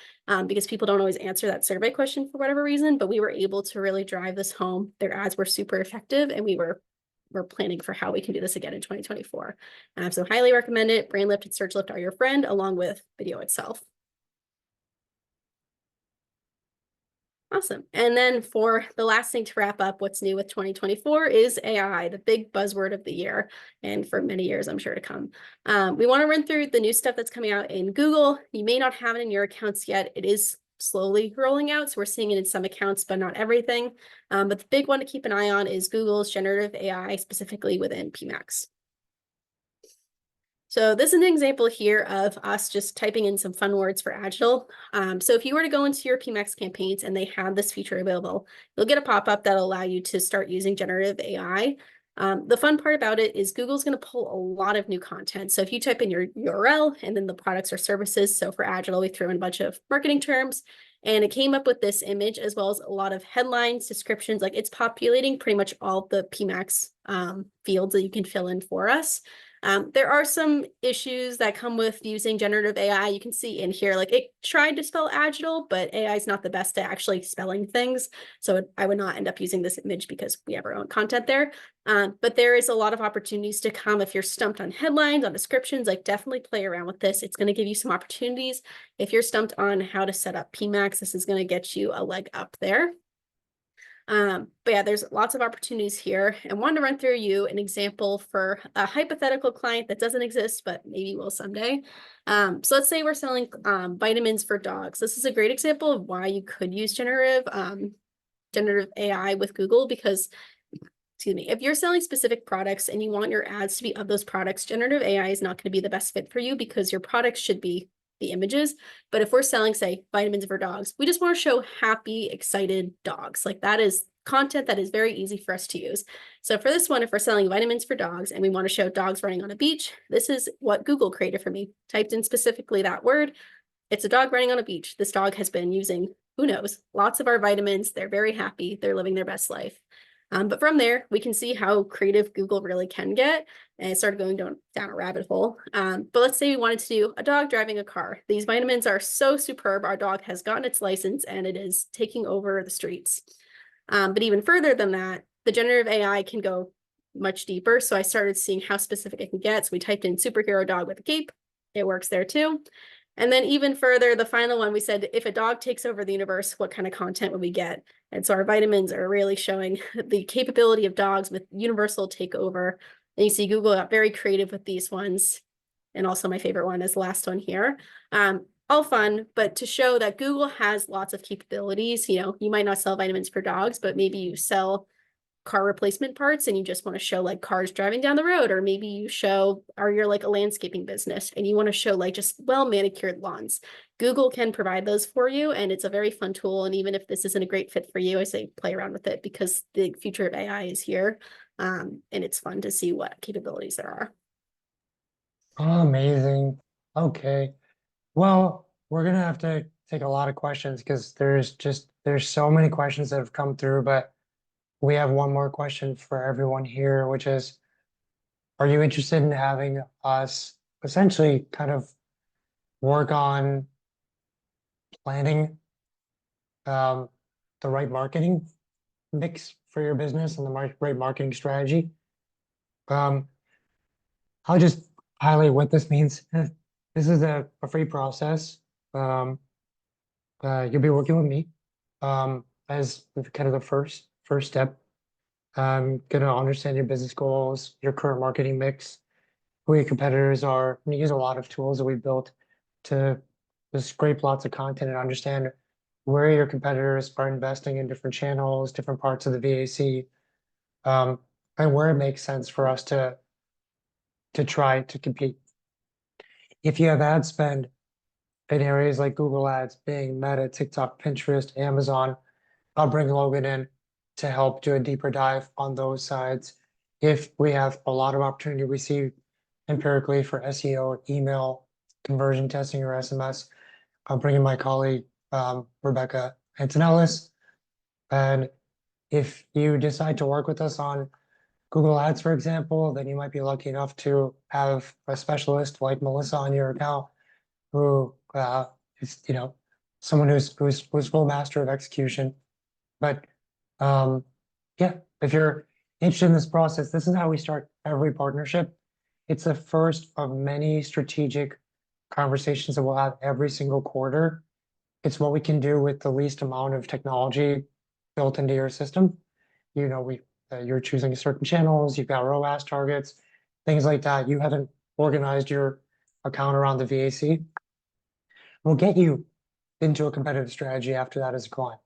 Speaker 3: because people don't always answer that survey question for whatever reason, but we were able to really drive this home. Their ads were super effective, and we're planning for how we can do this again in 2024. So highly recommend it. Brand Lift and Search Lift are your friend, along with video itself. Awesome. And then for the last thing to wrap up what's new with 2024 is AI, the big buzzword of the year, and for many years, I'm sure to come. We want to run through the new stuff that's coming out in Google. You may not have it in your accounts yet. It is slowly rolling out, so we're seeing it in some accounts, but not everything. But the big one to keep an eye on is Google's generative AI, specifically within PMax. So this is an example here of us just typing in some fun words for Agile. So if you were to go into your PMax campaigns and they have this feature available, you'll get a pop-up that'll allow you to start using generative AI. The fun part about it is Google's going to pull a lot of new content. So if you type in your URL and then the products or services, so for Agile, we threw in a bunch of marketing terms, and it came up with this image as well as a lot of headlines, descriptions, like it's populating pretty much all the PMax fields that you can fill in for us. There are some issues that come with using generative AI. You can see in here, like it tried to spell Agile, but AI is not the best at actually spelling things. So I would not end up using this image because we have our own content there. But there is a lot of opportunities to come if you're stumped on headlines, on descriptions, like definitely play around with this. It's going to give you some opportunities. If you're stumped on how to set up PMax, this is going to get you a leg up there. But yeah, there's lots of opportunities here, and wanted to run through you an example for a hypothetical client that doesn't exist, but maybe will someday. So let's say we're selling vitamins for dogs. This is a great example of why you could use generative AI with Google, because excuse me, if you're selling specific products and you want your ads to be of those products, generative AI is not going to be the best fit for you because your products should be the images. But if we're selling, say, vitamins for dogs, we just want to show happy, excited dogs. Like that is content that is very easy for us to use. So for this one, if we're selling vitamins for dogs and we want to show dogs running on a beach, this is what Google created for me. Typed in specifically that word. It's a dog running on a beach. This dog has been using, who knows, lots of our vitamins. They're very happy. They're living their best life. But from there, we can see how creative Google really can get, and it started going down a rabbit hole. But let's say we wanted to do a dog driving a car. These vitamins are so superb. Our dog has gotten its license and it is taking over the streets. But even further than that, the generative AI can go much deeper. So I started seeing how specific it can get. So we typed in superhero dog with a cape. It works there too. And then even further, the final one, we said, if a dog takes over the universe, what kind of content would we get? And so our vitamins are really showing the capability of dogs with universal takeover. And you see Google got very creative with these ones. And also my favorite one is the last one here. All fun, but to show that Google has lots of capabilities. You know, you might not sell vitamins for dogs, but maybe you sell car replacement parts and you just want to show like cars driving down the road, or maybe you show, or you're like a landscaping business and you want to show like just well manicured lawns. Google can provide those for you, and it's a very fun tool. And even if this isn't a great fit for you, I say play around with it because the future of AI is here, and it's fun to see what capabilities there are.
Speaker 1: Oh, amazing. Okay. Well, we're gonna have to take a lot of questions because there's so many questions that have come through, but we have one more question for everyone here, which is, are you interested in having us essentially kind of work on planning the right marketing mix for your business and the right marketing strategy? I'll just highlight what this means. This is a free process. You'll be working with me as kind of the first step. I'm gonna understand your business goals, your current marketing mix, who your competitors are. We use a lot of tools that we built to scrape lots of content and understand where your competitors are investing in different channels, different parts of the VAC, and where it makes sense for us to try to compete. If you have ad spend in areas like Google Ads, Bing, Meta, TikTok, Pinterest, Amazon. I'll bring Logan in to help do a deeper dive on those sides. If we have a lot of opportunity we see empirically for SEO, email, conversion testing, or SMS, I'll bring in my colleague, Rebecca Antonellis. And if you decide to work with us on Google Ads, for example, then you might be lucky enough to have a specialist like Melissa on your account who is, someone who's full master of execution. But yeah, if you're interested in this process, this is how we start every partnership. It's the first of many strategic conversations that we'll have every single quarter. It's what we can do with the least amount of technology built into your system. You're choosing certain channels, you've got ROAS targets, things like that. You haven't organized your account around the VAC. We'll get you into a competitive strategy after that as a client.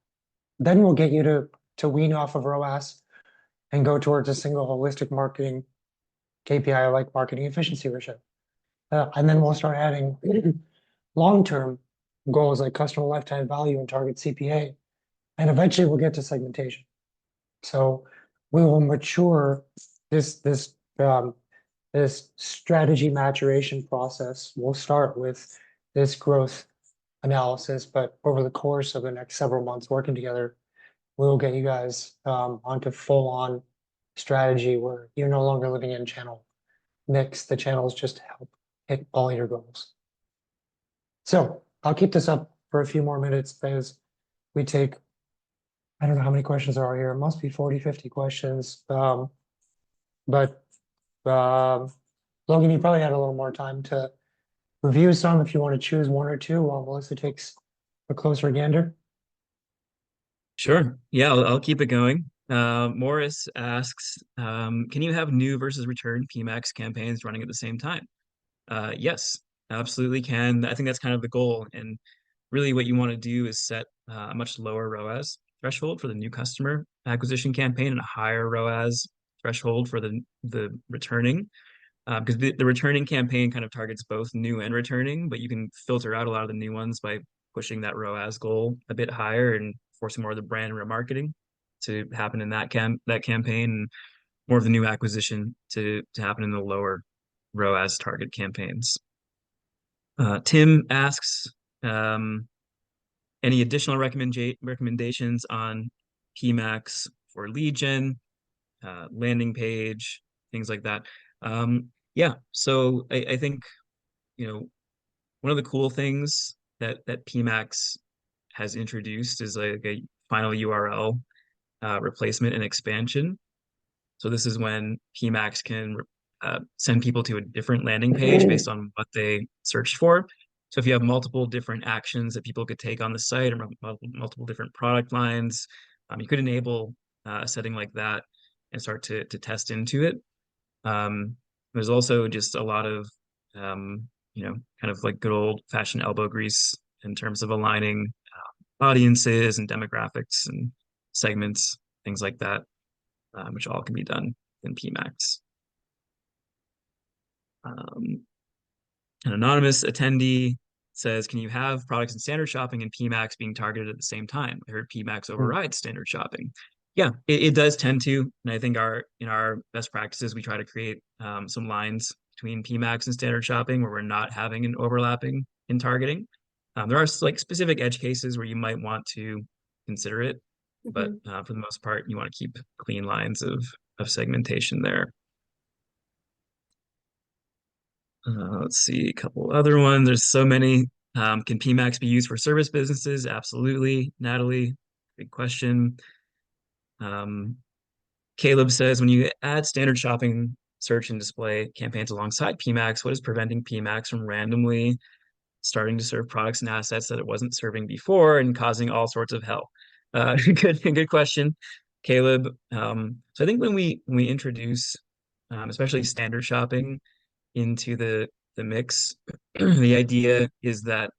Speaker 1: Then we'll get you to wean off of ROAS and go towards a single holistic marketing KPI like marketing efficiency ratio. And then we'll start adding long-term goals like customer lifetime value and target CPA. And eventually we'll get to segmentation. So we will mature this strategy maturation process. We'll start with this growth analysis, but over the course of the next several months working together, we'll get you guys onto full-on strategy where you're no longer living in channel mix. The channels just help hit all your goals. So I'll keep this up for a few more minutes because we take, I don't know how many questions there are here. It must be 40, 50 questions. But Logan, you probably had a little more time to review some if you want to choose one or two while Melissa takes a closer gander.
Speaker 2: Sure. Yeah, I'll keep it going. Morris asks, can you have new versus return PMAX campaigns running at the same time? Yes, absolutely can. I think that's kind of the goal. And really what you want to do is set a much lower ROAS threshold for the new customer acquisition campaign and a higher ROAS threshold for the returning. Because the returning campaign kind of targets both new and returning, but you can filter out a lot of the new ones by pushing that ROAS goal a bit higher and forcing more of the brand remarketing to happen in that campaign, and more of the new acquisition to happen in the lower ROAS target campaigns. Tim asks, any additional recommendations on PMAX for lead gen, landing page, things like that? Yeah, so I think, one of the cool things that PMAX has introduced is like a final URL replacement and expansion. So this is when PMAX can send people to a different landing page based on what they searched for. So if you have multiple different actions that people could take on the site or multiple different product lines, you could enable a setting like that and start to test into it. There's also just a lot of, kind of like good old fashioned elbow grease in terms of aligning audiences and demographics and segments, things like that, which all can be done in PMAX. An anonymous attendee says, can you have products in standard shopping and PMAX being targeted at the same time? I heard PMAX overrides standard shopping. Yeah, it does tend to. And I think in our best practices, we try to create some lines between PMAX and standard shopping where we're not having an overlapping in targeting. There are like specific edge cases where you might want to consider it, but for the most part, you want to keep clean lines of segmentation there. Let's see, a couple other ones. There's so many. Can PMAX be used for service businesses? Absolutely. Natalie, big question. Caleb says, when you add standard shopping search and display campaigns alongside PMAX, what is preventing PMAX from randomly starting to serve products and assets that it wasn't serving before and causing all sorts of hell? Good question, Caleb. So I think when we introduce, especially standard shopping into the mix, the idea is that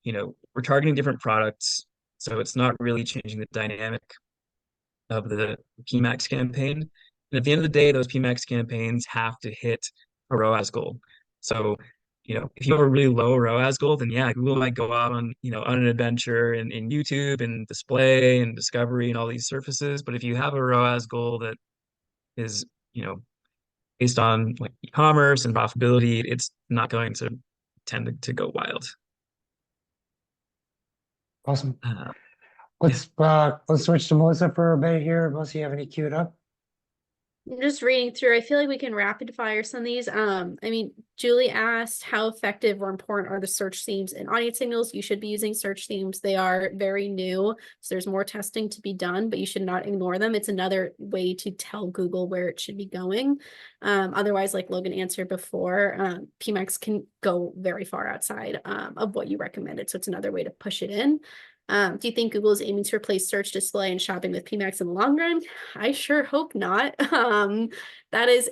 Speaker 2: we're targeting different products, so it's not really changing the dynamic of the PMAX campaign. And at the end of the day, those PMAX campaigns have to hit a ROAS goal. So, if you have a really low ROAS goal, then yeah, Google might go out on an adventure in YouTube and display and discovery and all these surfaces. But if you have a ROAS goal that is, based on like e-commerce and profitability, it's not going to tend to go wild.
Speaker 1: Awesome.
Speaker 2: Uh, yeah.
Speaker 1: Let's switch to Melissa for a bit here. Melissa, you have any queued up?
Speaker 3: I'm just reading through. I feel like we can rapid fire some of these. I mean, Julie asked how effective or important are the search themes and audience signals? You should be using search themes. They are very new, so there's more testing to be done, but you should not ignore them. It's another way to tell Google where it should be going. Otherwise, like Logan answered before, PMAX can go very far outside of what you recommended. So it's another way to push it in. Do you think Google is aiming to replace search, display, and shopping with PMAX in the long run? I sure hope not. That is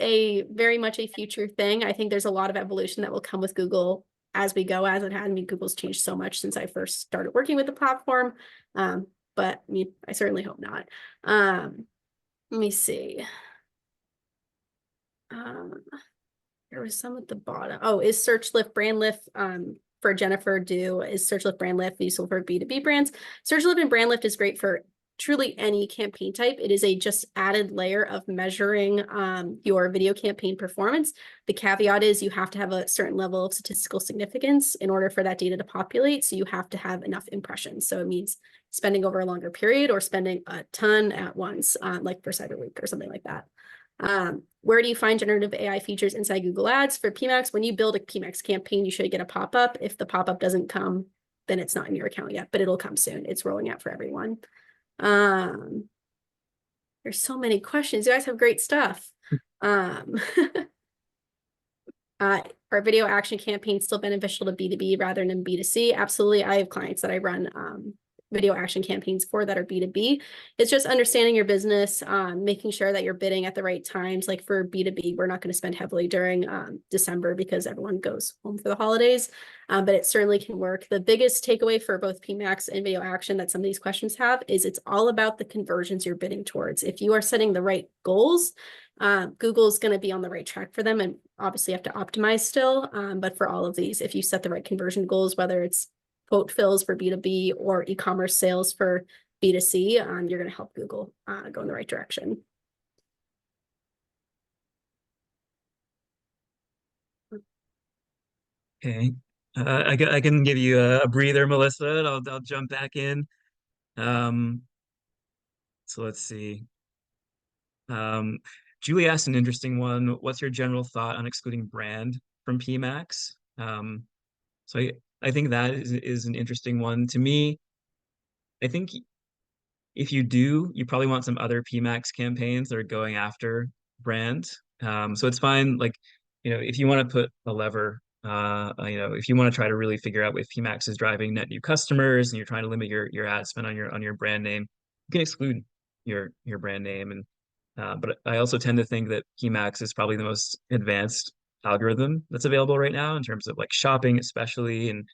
Speaker 3: very much a future thing. I think there's a lot of evolution that will come with Google as we go, as it had. I mean, Google's changed so much since I first started working with the platform. But I mean, I certainly hope not. Let me see. There was some at the bottom. Oh, is search lift, brand lift, for Jennifer is search lift, brand lift useful for B2B brands? Search lift and brand lift is great for truly any campaign type. It is a just added layer of measuring your video campaign performance. The caveat is you have to have a certain level of statistical significance in order for that data to populate. So you have to have enough impressions. So it means spending over a longer period or spending a ton at once, like for Cyber Week or something like that. Where do you find generative AI features inside Google Ads? For PMAX, when you build a PMAX campaign, you should get a pop-up. If the pop-up doesn't come, then it's not in your account yet, but it'll come soon. It's rolling out for everyone. There's so many questions. You guys have great stuff. Are video action campaigns still beneficial to B2B rather than B2C? Absolutely. I have clients that I run video action campaigns for that are B2B. It's just understanding your business, making sure that you're bidding at the right times. Like for B2B, we're not going to spend heavily during December because everyone goes home for the holidays, but it certainly can work. The biggest takeaway for both PMAX and video action that some of these questions have is it's all about the conversions you're bidding towards. If you are setting the right goals, Google's going to be on the right track for them, and obviously you have to optimize still. But for all of these, if you set the right conversion goals, whether it's quote fills for B2B or e-commerce sales for B2C, you're going to help Google go in the right direction.
Speaker 2: Okay. I can give you a breather, Melissa, and I'll jump back in. So let's see. Julie asked an interesting one. What's your general thought on excluding brand from PMAX? So I think that is an interesting one. To me, I think if you do, you probably want some other PMAX campaigns that are going after brand. So it's fine, like, if you want to put a lever, if you want to try to really figure out if PMAX is driving net new customers and you're trying to limit your ad spend on your brand name, you can exclude your brand name. And but I also tend to think that PMAX is probably the most advanced algorithm that's available right now in terms of like shopping, especially. And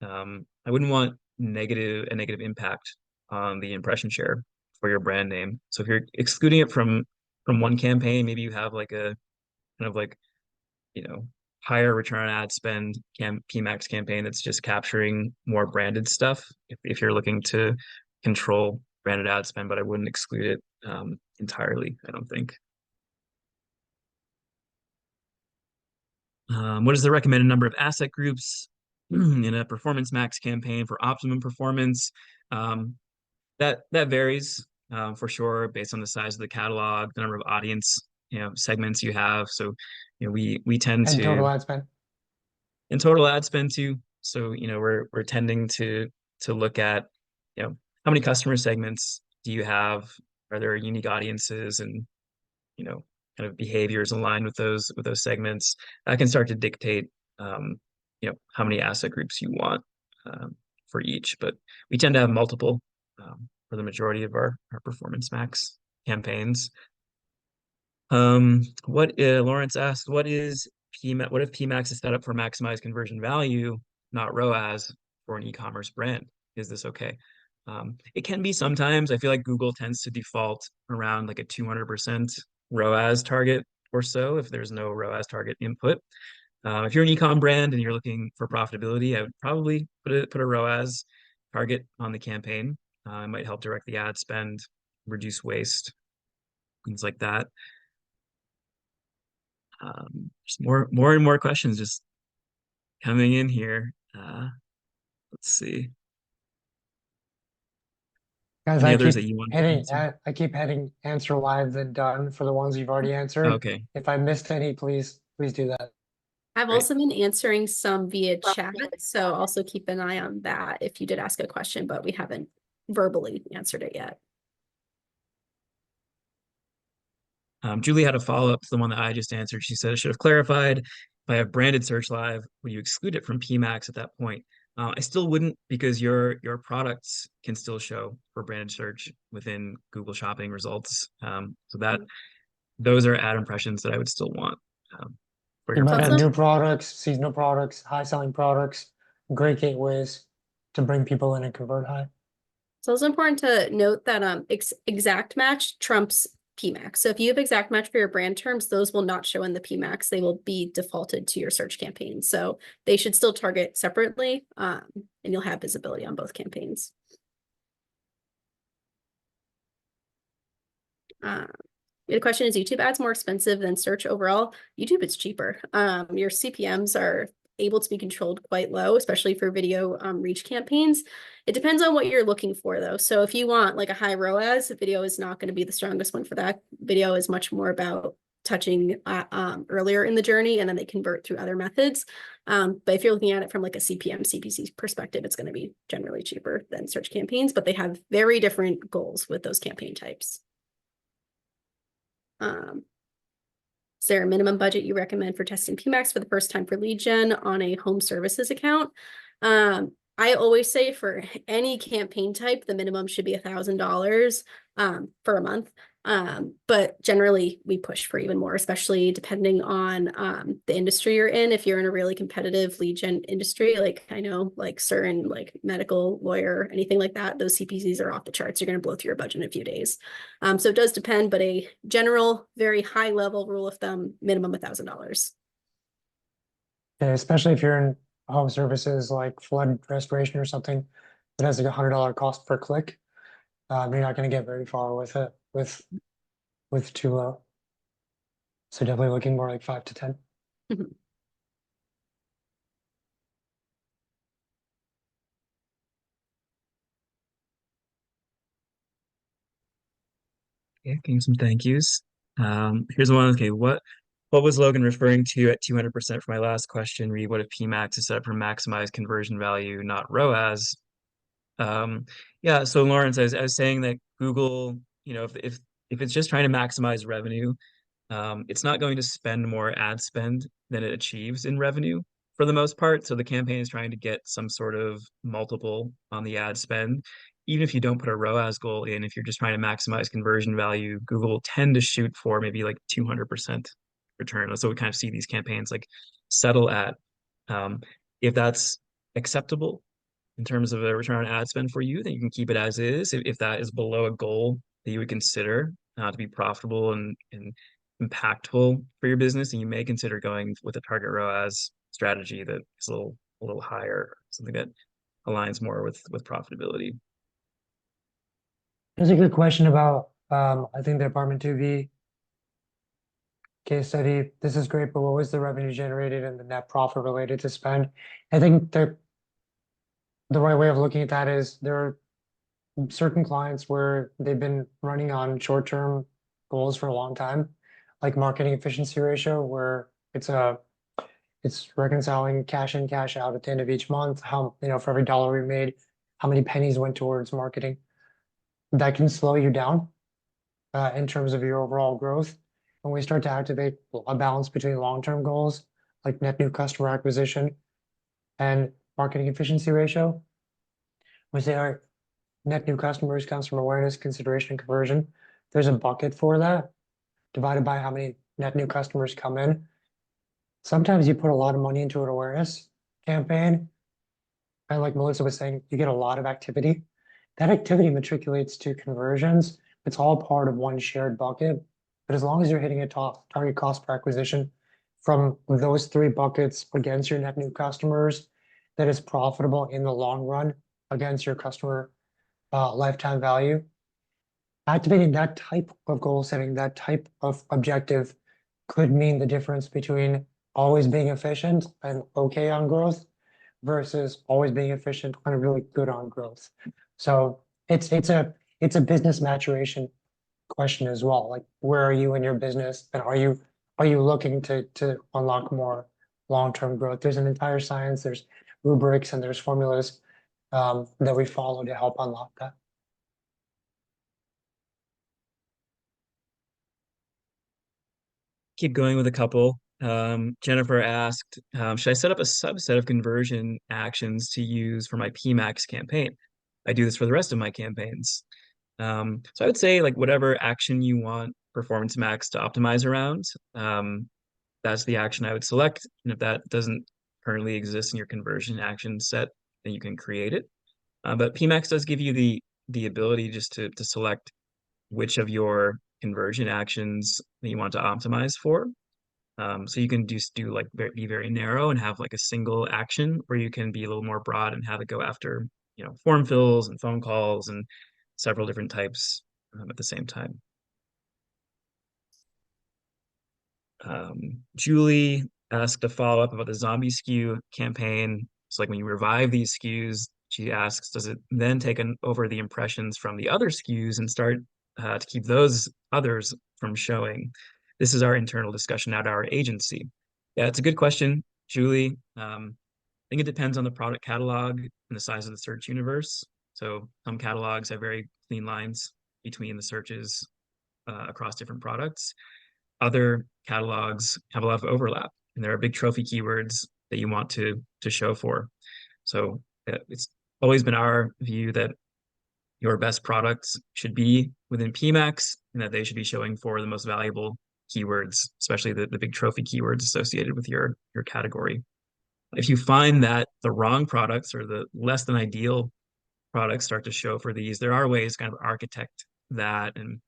Speaker 2: I wouldn't want a negative impact on the impression share for your brand name. So if you're excluding it from one campaign, maybe you have like a kind of like, higher return on ad spend PMAX campaign that's just capturing more branded stuff if you're looking to control branded ad spend, but I wouldn't exclude it entirely, I don't think. What is the recommended number of asset groups in a performance max campaign for optimum performance? That varies for sure based on the size of the catalog, the number of audience segments you have. So we tend
Speaker 1: And
Speaker 2: to
Speaker 1: total ad spend.
Speaker 2: in total ad spend too. So we're tending to look at how many customer segments do you have? Are there unique audiences and kind of behaviors aligned with those segments? That can start to dictate how many asset groups you want for each. But we tend to have multiple for the majority of our performance max campaigns. What Lawrence asked, what if PMAX is set up for maximize conversion value, not ROAS for an e-commerce brand? Is this okay? It can be sometimes. I feel like Google tends to default around like a 200% ROAS target or so if there's no ROAS target input. If you're an ecom brand and you're looking for profitability, I would probably put a ROAS target on the campaign. It might help direct the ad spend, reduce waste, things like that. Just more and more questions just coming in here. Let's see.
Speaker 1: Guys,
Speaker 2: Any others that you want to answer?
Speaker 1: I keep hitting answer live then done for the ones you've already answered.
Speaker 2: Okay,
Speaker 1: If I missed any, please do that.
Speaker 3: I've
Speaker 2: great.
Speaker 3: also been answering some via chat, so also keep an eye on that if you did ask a question, but we haven't verbally answered it yet.
Speaker 2: Julie had a follow-up to the one that I just answered. She said, I should have clarified, if I have branded search live, would you exclude it from PMAX at that point? I still wouldn't, because your products can still show for branded search within Google Shopping results. So that those are ad impressions that I would still want for
Speaker 1: You
Speaker 2: your
Speaker 1: might have
Speaker 2: products.
Speaker 1: new products, seasonal products, high selling products, great gateways to bring people in and convert high.
Speaker 3: It's also important to note that exact match trumps PMAX. So if you have exact match for your brand terms, those will not show in the PMAX. They will be defaulted to your search campaign. So they should still target separately, and you'll have visibility on both campaigns. The question is, YouTube ads more expensive than search overall? YouTube is cheaper. Your CPMs are able to be controlled quite low, especially for video reach campaigns. It depends on what you're looking for, though. So if you want like a high ROAS, video is not going to be the strongest one for that. Video is much more about touching earlier in the journey, and then they convert through other methods. But if you're looking at it from like a CPM, CPC perspective, it's going to be generally cheaper than search campaigns, but they have very different goals with those campaign types. Is there a minimum budget you recommend for testing PMAX for the first time for lead gen on a home services account? I always say for any campaign type, the minimum should be $1,000 for a month. But generally we push for even more, especially depending on the industry you're in. If you're in a really competitive lead gen industry, like I know like certain like medical, lawyer, anything like that, those CPCs are off the charts. You're going to blow through your budget in a few days. So it does depend, but a general, very high level rule of thumb, minimum $1,000.
Speaker 1: Yeah, especially if you're in home services like flood restoration or something that has like $100 cost per click. You're not going to get very far with it with too low. So definitely looking more like 5 to 10.
Speaker 2: Okay, getting some thank yous. Here's one. Okay, what was Logan referring to at 200% for my last question? Read, what if PMAX is set up for maximize conversion value, not ROAS? Yeah, so Lawrence, I was saying that Google, if it's just trying to maximize revenue, it's not going to spend more ad spend than it achieves in revenue for the most part. So the campaign is trying to get some sort of multiple on the ad spend. Even if you don't put a ROAS goal in, if you're just trying to maximize conversion value, Google will tend to shoot for maybe like 200% return. So we kind of see these campaigns like settle at. If that's acceptable in terms of a return on ad spend for you, then you can keep it as is. If that is below a goal that you would consider to be profitable and impactful for your business, and you may consider going with a target ROAS strategy that is a little higher, something that aligns more with profitability.
Speaker 1: There's a good question about I think the Apartment 2B case study. This is great, but what was the revenue generated and the net profit related to spend? I think the right way of looking at that is there are certain clients where they've been running on short-term goals for a long time, like marketing efficiency ratio, where it's reconciling cash in, cash out at the end of each month. How, for every dollar we made, how many pennies went towards marketing. That can slow you down in terms of your overall growth. When we start to activate a balance between long-term goals, like net new customer acquisition and marketing efficiency ratio, we say our net new customers comes from awareness, consideration, and conversion. There's a bucket for that divided by how many net new customers come in. Sometimes you put a lot of money into an awareness campaign, and like Melissa was saying, you get a lot of activity. That activity matriculates to conversions. It's all part of one shared bucket. But as long as you're hitting a target cost per acquisition from those three buckets against your net new customers that is profitable in the long run against your customer lifetime value. Activating that type of goal setting, that type of objective could mean the difference between always being efficient and okay on growth versus always being efficient and really good on growth. So it's a business maturation question as well. Like, where are you in your business, and are you looking to unlock more long-term growth? There's an entire science, there's rubrics, and there's formulas that we follow to help unlock that.
Speaker 2: Keep going with a couple. Jennifer asked, should I set up a subset of conversion actions to use for my PMAX campaign? I do this for the rest of my campaigns. So I would say like whatever action you want Performance Max to optimize around, that's the action I would select. And if that doesn't currently exist in your conversion action set, then you can create it. But PMAX does give you the ability just to select which of your conversion actions that you want to optimize for. So you can just do like be very narrow and have like a single action, or you can be a little more broad and have it go after, form fills and phone calls and several different types at the same time. Julie asked a follow-up about the zombie SKU campaign. It's like when you revive these SKUs, she asks, does it then take over the impressions from the other SKUs and start to keep those others from showing? This is our internal discussion at our agency. Yeah, it's a good question, Julie. I think it depends on the product catalog and the size of the search universe. So some catalogs have very clean lines between the searches across different products. Other catalogs have a lot of overlap, and there are big trophy keywords that you want to show for. So it's always been our view that your best products should be within PMAX, and that they should be showing for the most valuable keywords, especially the big trophy keywords associated with your category. If you find that the wrong products or the less than ideal products start to show for these, there are ways to kind of architect that and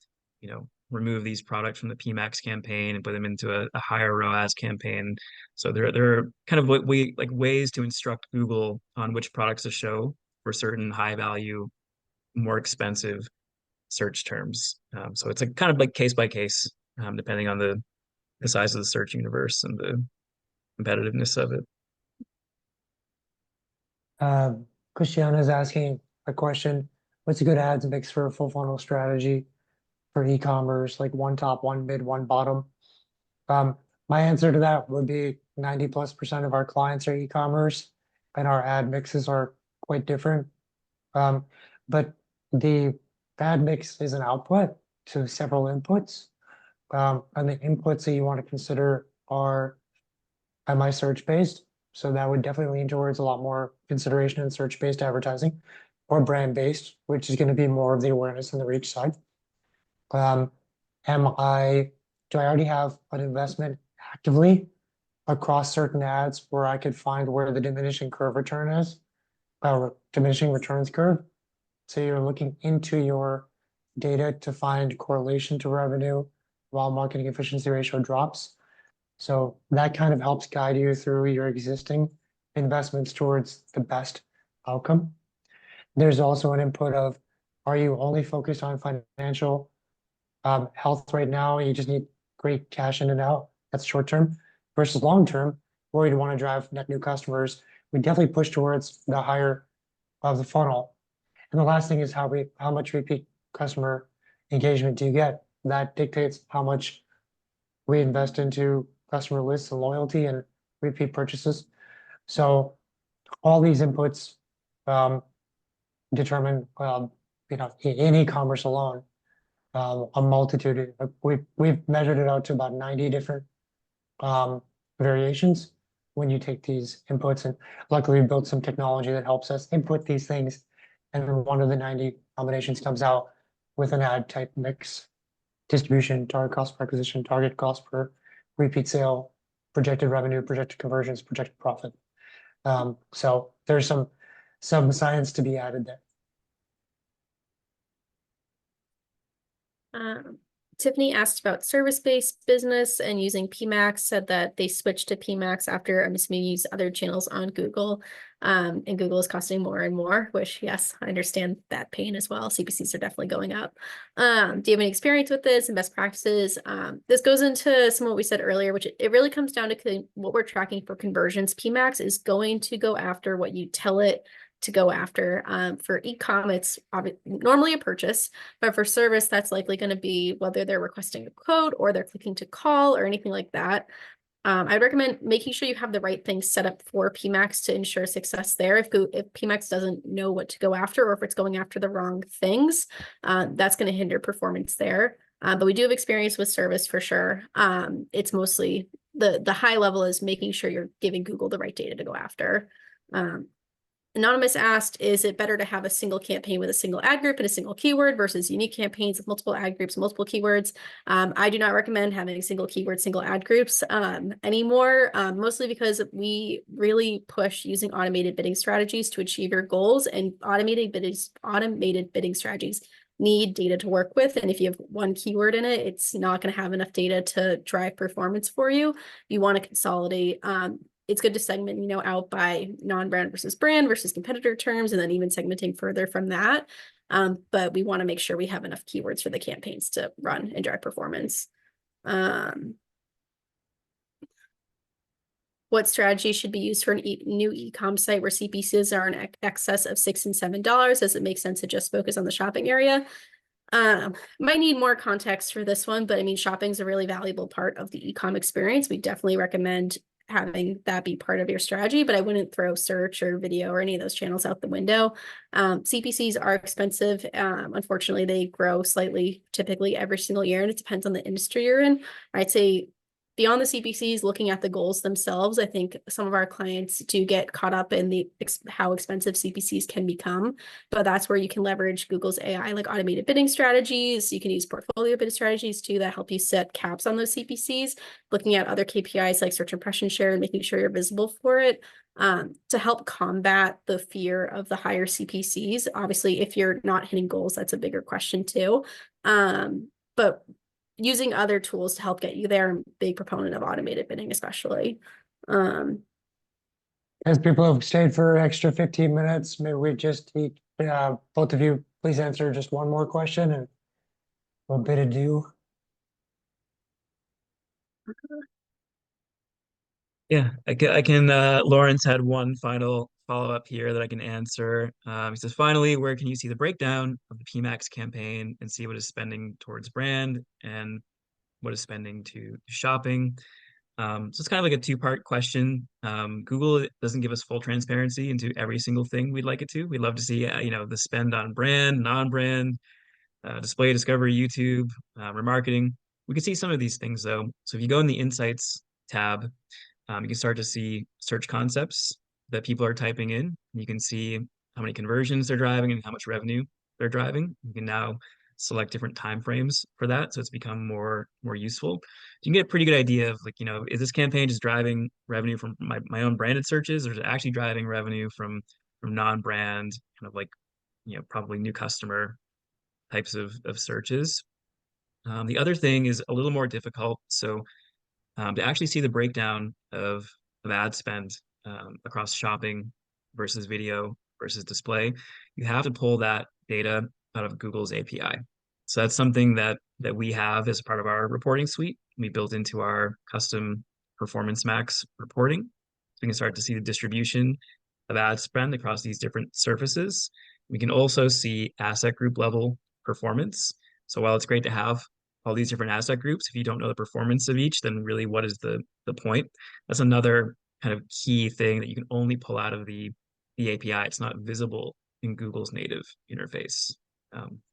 Speaker 2: remove these products from the PMAX campaign and put them into a higher ROAS campaign. So there are kind of ways to instruct Google on which products to show for certain high value, more expensive search terms. So it's kind of like case by case, depending on the size of the search universe and the competitiveness of it.
Speaker 1: Christiana is asking a question: what's a good ads mix for a full funnel strategy for e-commerce, like one top, one mid, one bottom? My answer to that would be 90+% of our clients are e-commerce, and our ad mixes are quite different. But the ad mix is an output to several inputs. And the inputs that you want to consider are, am I search-based? So that would definitely lean towards a lot more consideration in search-based advertising, or brand-based, which is going to be more of the awareness and the reach side. Do I already have an investment actively across certain ads where I could find where the diminishing curve return is, or diminishing returns curve? So you're looking into your data to find correlation to revenue while marketing efficiency ratio drops. So that kind of helps guide you through your existing investments towards the best outcome. There's also an input of, are you only focused on financial health right now? You just need great cash in and out. That's short term. Versus long term, where you'd want to drive net new customers. We definitely push towards the higher of the funnel. And the last thing is how much repeat customer engagement do you get? That dictates how much we invest into customer lists and loyalty and repeat purchases. So all these inputs determine, in e-commerce alone, a multitude. We've measured it out to about 90 different variations when you take these inputs, and luckily we built some technology that helps us input these things, and then one of the 90 combinations comes out with an ad type mix: distribution, target cost per acquisition, target cost per repeat sale, projected revenue, projected conversions, projected profit. So there's some science to be added there.
Speaker 3: Tiffany asked about service-based business and using PMax, said that they switched to PMax after, I'm assuming, use other channels on Google. And Google is costing more and more, which, yes, I understand that pain as well. CPCs are definitely going up. Do you have any experience with this and best practices? This goes into some of what we said earlier, which it really comes down to what we're tracking for conversions. PMax is going to go after what you tell it to go after. For e-com, it's normally a purchase, but for service, that's likely going to be whether they're requesting a code or they're clicking to call or anything like that. I'd recommend making sure you have the right things set up for PMax to ensure success there. If PMax doesn't know what to go after, or if it's going after the wrong things, that's going to hinder performance there. But we do have experience with service for sure. It's mostly the high level is making sure you're giving Google the right data to go after. Anonymous asked, is it better to have a single campaign with a single ad group and a single keyword versus unique campaigns with multiple ad groups, multiple keywords? I do not recommend having single keyword, single ad groups anymore, mostly because we really push using automated bidding strategies to achieve your goals, and automated bidding strategies need data to work with. And if you have one keyword in it, it's not going to have enough data to drive performance for you. You want to consolidate. It's good to segment, out by non-brand versus brand versus competitor terms, and then even segmenting further from that. But we want to make sure we have enough keywords for the campaigns to run and drive performance. What strategy should be used for a new e-com site where CPCs are in excess of $6 and $7? Does it make sense to just focus on the shopping area? Might need more context for this one, but I mean, shopping is a really valuable part of the e-com experience. We definitely recommend having that be part of your strategy, but I wouldn't throw search or video or any of those channels out the window. CPCs are expensive. Unfortunately, they grow slightly, typically every single year, and it depends on the industry you're in. I'd say beyond the CPCs, looking at the goals themselves, I think some of our clients do get caught up in how expensive CPCs can become, but that's where you can leverage Google's AI, like automated bidding strategies. You can use portfolio bidding strategies too that help you set caps on those CPCs, looking at other KPIs like search impression share and making sure you're visible for it. To help combat the fear of the higher CPCs. Obviously, if you're not hitting goals, that's a bigger question too. But using other tools to help get you there. I'm a big proponent of automated bidding, especially.
Speaker 1: As people have stayed for an extra 15 minutes, maybe we just both of you please answer just one more question and we'll bid adieu.
Speaker 2: Yeah, I can Lawrence had one final follow-up here that I can answer. He says, finally, where can you see the breakdown of the PMax campaign and see what is spending towards brand and what is spending to shopping? So it's kind of like a two-part question. Google doesn't give us full transparency into every single thing we'd like it to. We'd love to see, the spend on brand, non-brand, display, discovery, YouTube, remarketing. We can see some of these things though. So if you go in the Insights tab, you can start to see search concepts that people are typing in. You can see how many conversions they're driving and how much revenue they're driving. You can now select different time frames for that, so it's become more useful. You can get a pretty good idea of is this campaign just driving revenue from my own branded searches, or is it actually driving revenue from non-brand, kind of like probably new customer types of searches. The other thing is a little more difficult. So to actually see the breakdown of ad spend across shopping versus video versus display, you have to pull that data out of Google's API. So that's something that we have as part of our reporting suite. We built into our custom Performance Max reporting. So we can start to see the distribution of ad spend across these different surfaces. We can also see asset group level performance. So while it's great to have all these different asset groups, if you don't know the performance of each, then really what is the point? That's another kind of key thing that you can only pull out of the API. It's not visible in Google's native interface.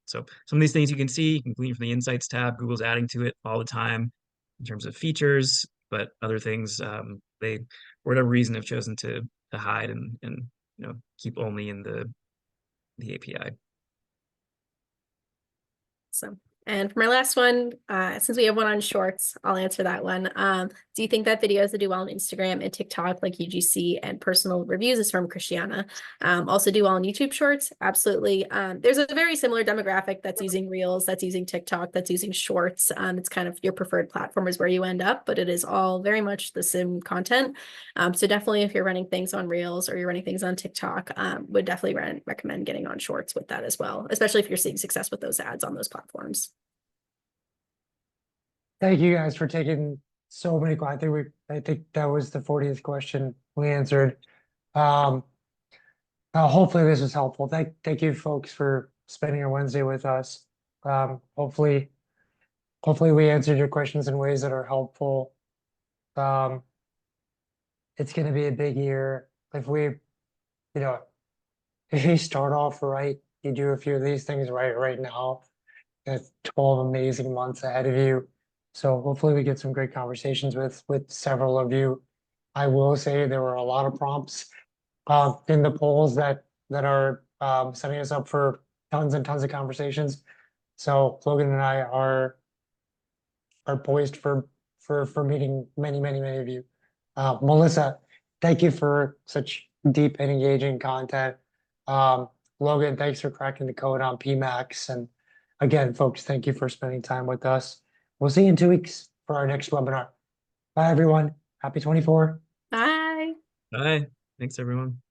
Speaker 2: So some of these things you can see, you can glean from the Insights tab. Google's adding to it all the time in terms of features, but other things they, for whatever reason, have chosen to hide and keep only in the API.
Speaker 3: So And for my last one, since we have one on shorts, I'll answer that one. Do you think that videos that do well on Instagram and TikTok, like UGC and personal reviews, is from Christiana, also do well on YouTube shorts? Absolutely. There's a very similar demographic that's using Reels, that's using TikTok, that's using shorts. It's kind of your preferred platform is where you end up, but it is all very much the same content. So definitely if you're running things on Reels or you're running things on TikTok, would definitely recommend getting on shorts with that as well, especially if you're seeing success with those ads on those platforms.
Speaker 1: Thank you guys for taking so many. I think that was the 40th question we answered. Um, hopefully this was helpful. Thank you folks for spending your Wednesday with us. Hopefully we answered your questions in ways that are helpful. It's going to be a big year. If you start off right, you do a few of these things right now. That's 12 amazing months ahead of you. So hopefully we get some great conversations with several of you. I will say there were a lot of prompts in the polls that are setting us up for tons and tons of conversations. So Logan and I are poised for meeting many of you. Melissa, thank you for such deep and engaging content. Logan, thanks for cracking the code on PMAX. And again, folks, thank you for spending time with us. We'll see you in 2 weeks for our next webinar. Bye, everyone. Happy 24.
Speaker 3: Bye.
Speaker 2: Bye. Thanks, everyone.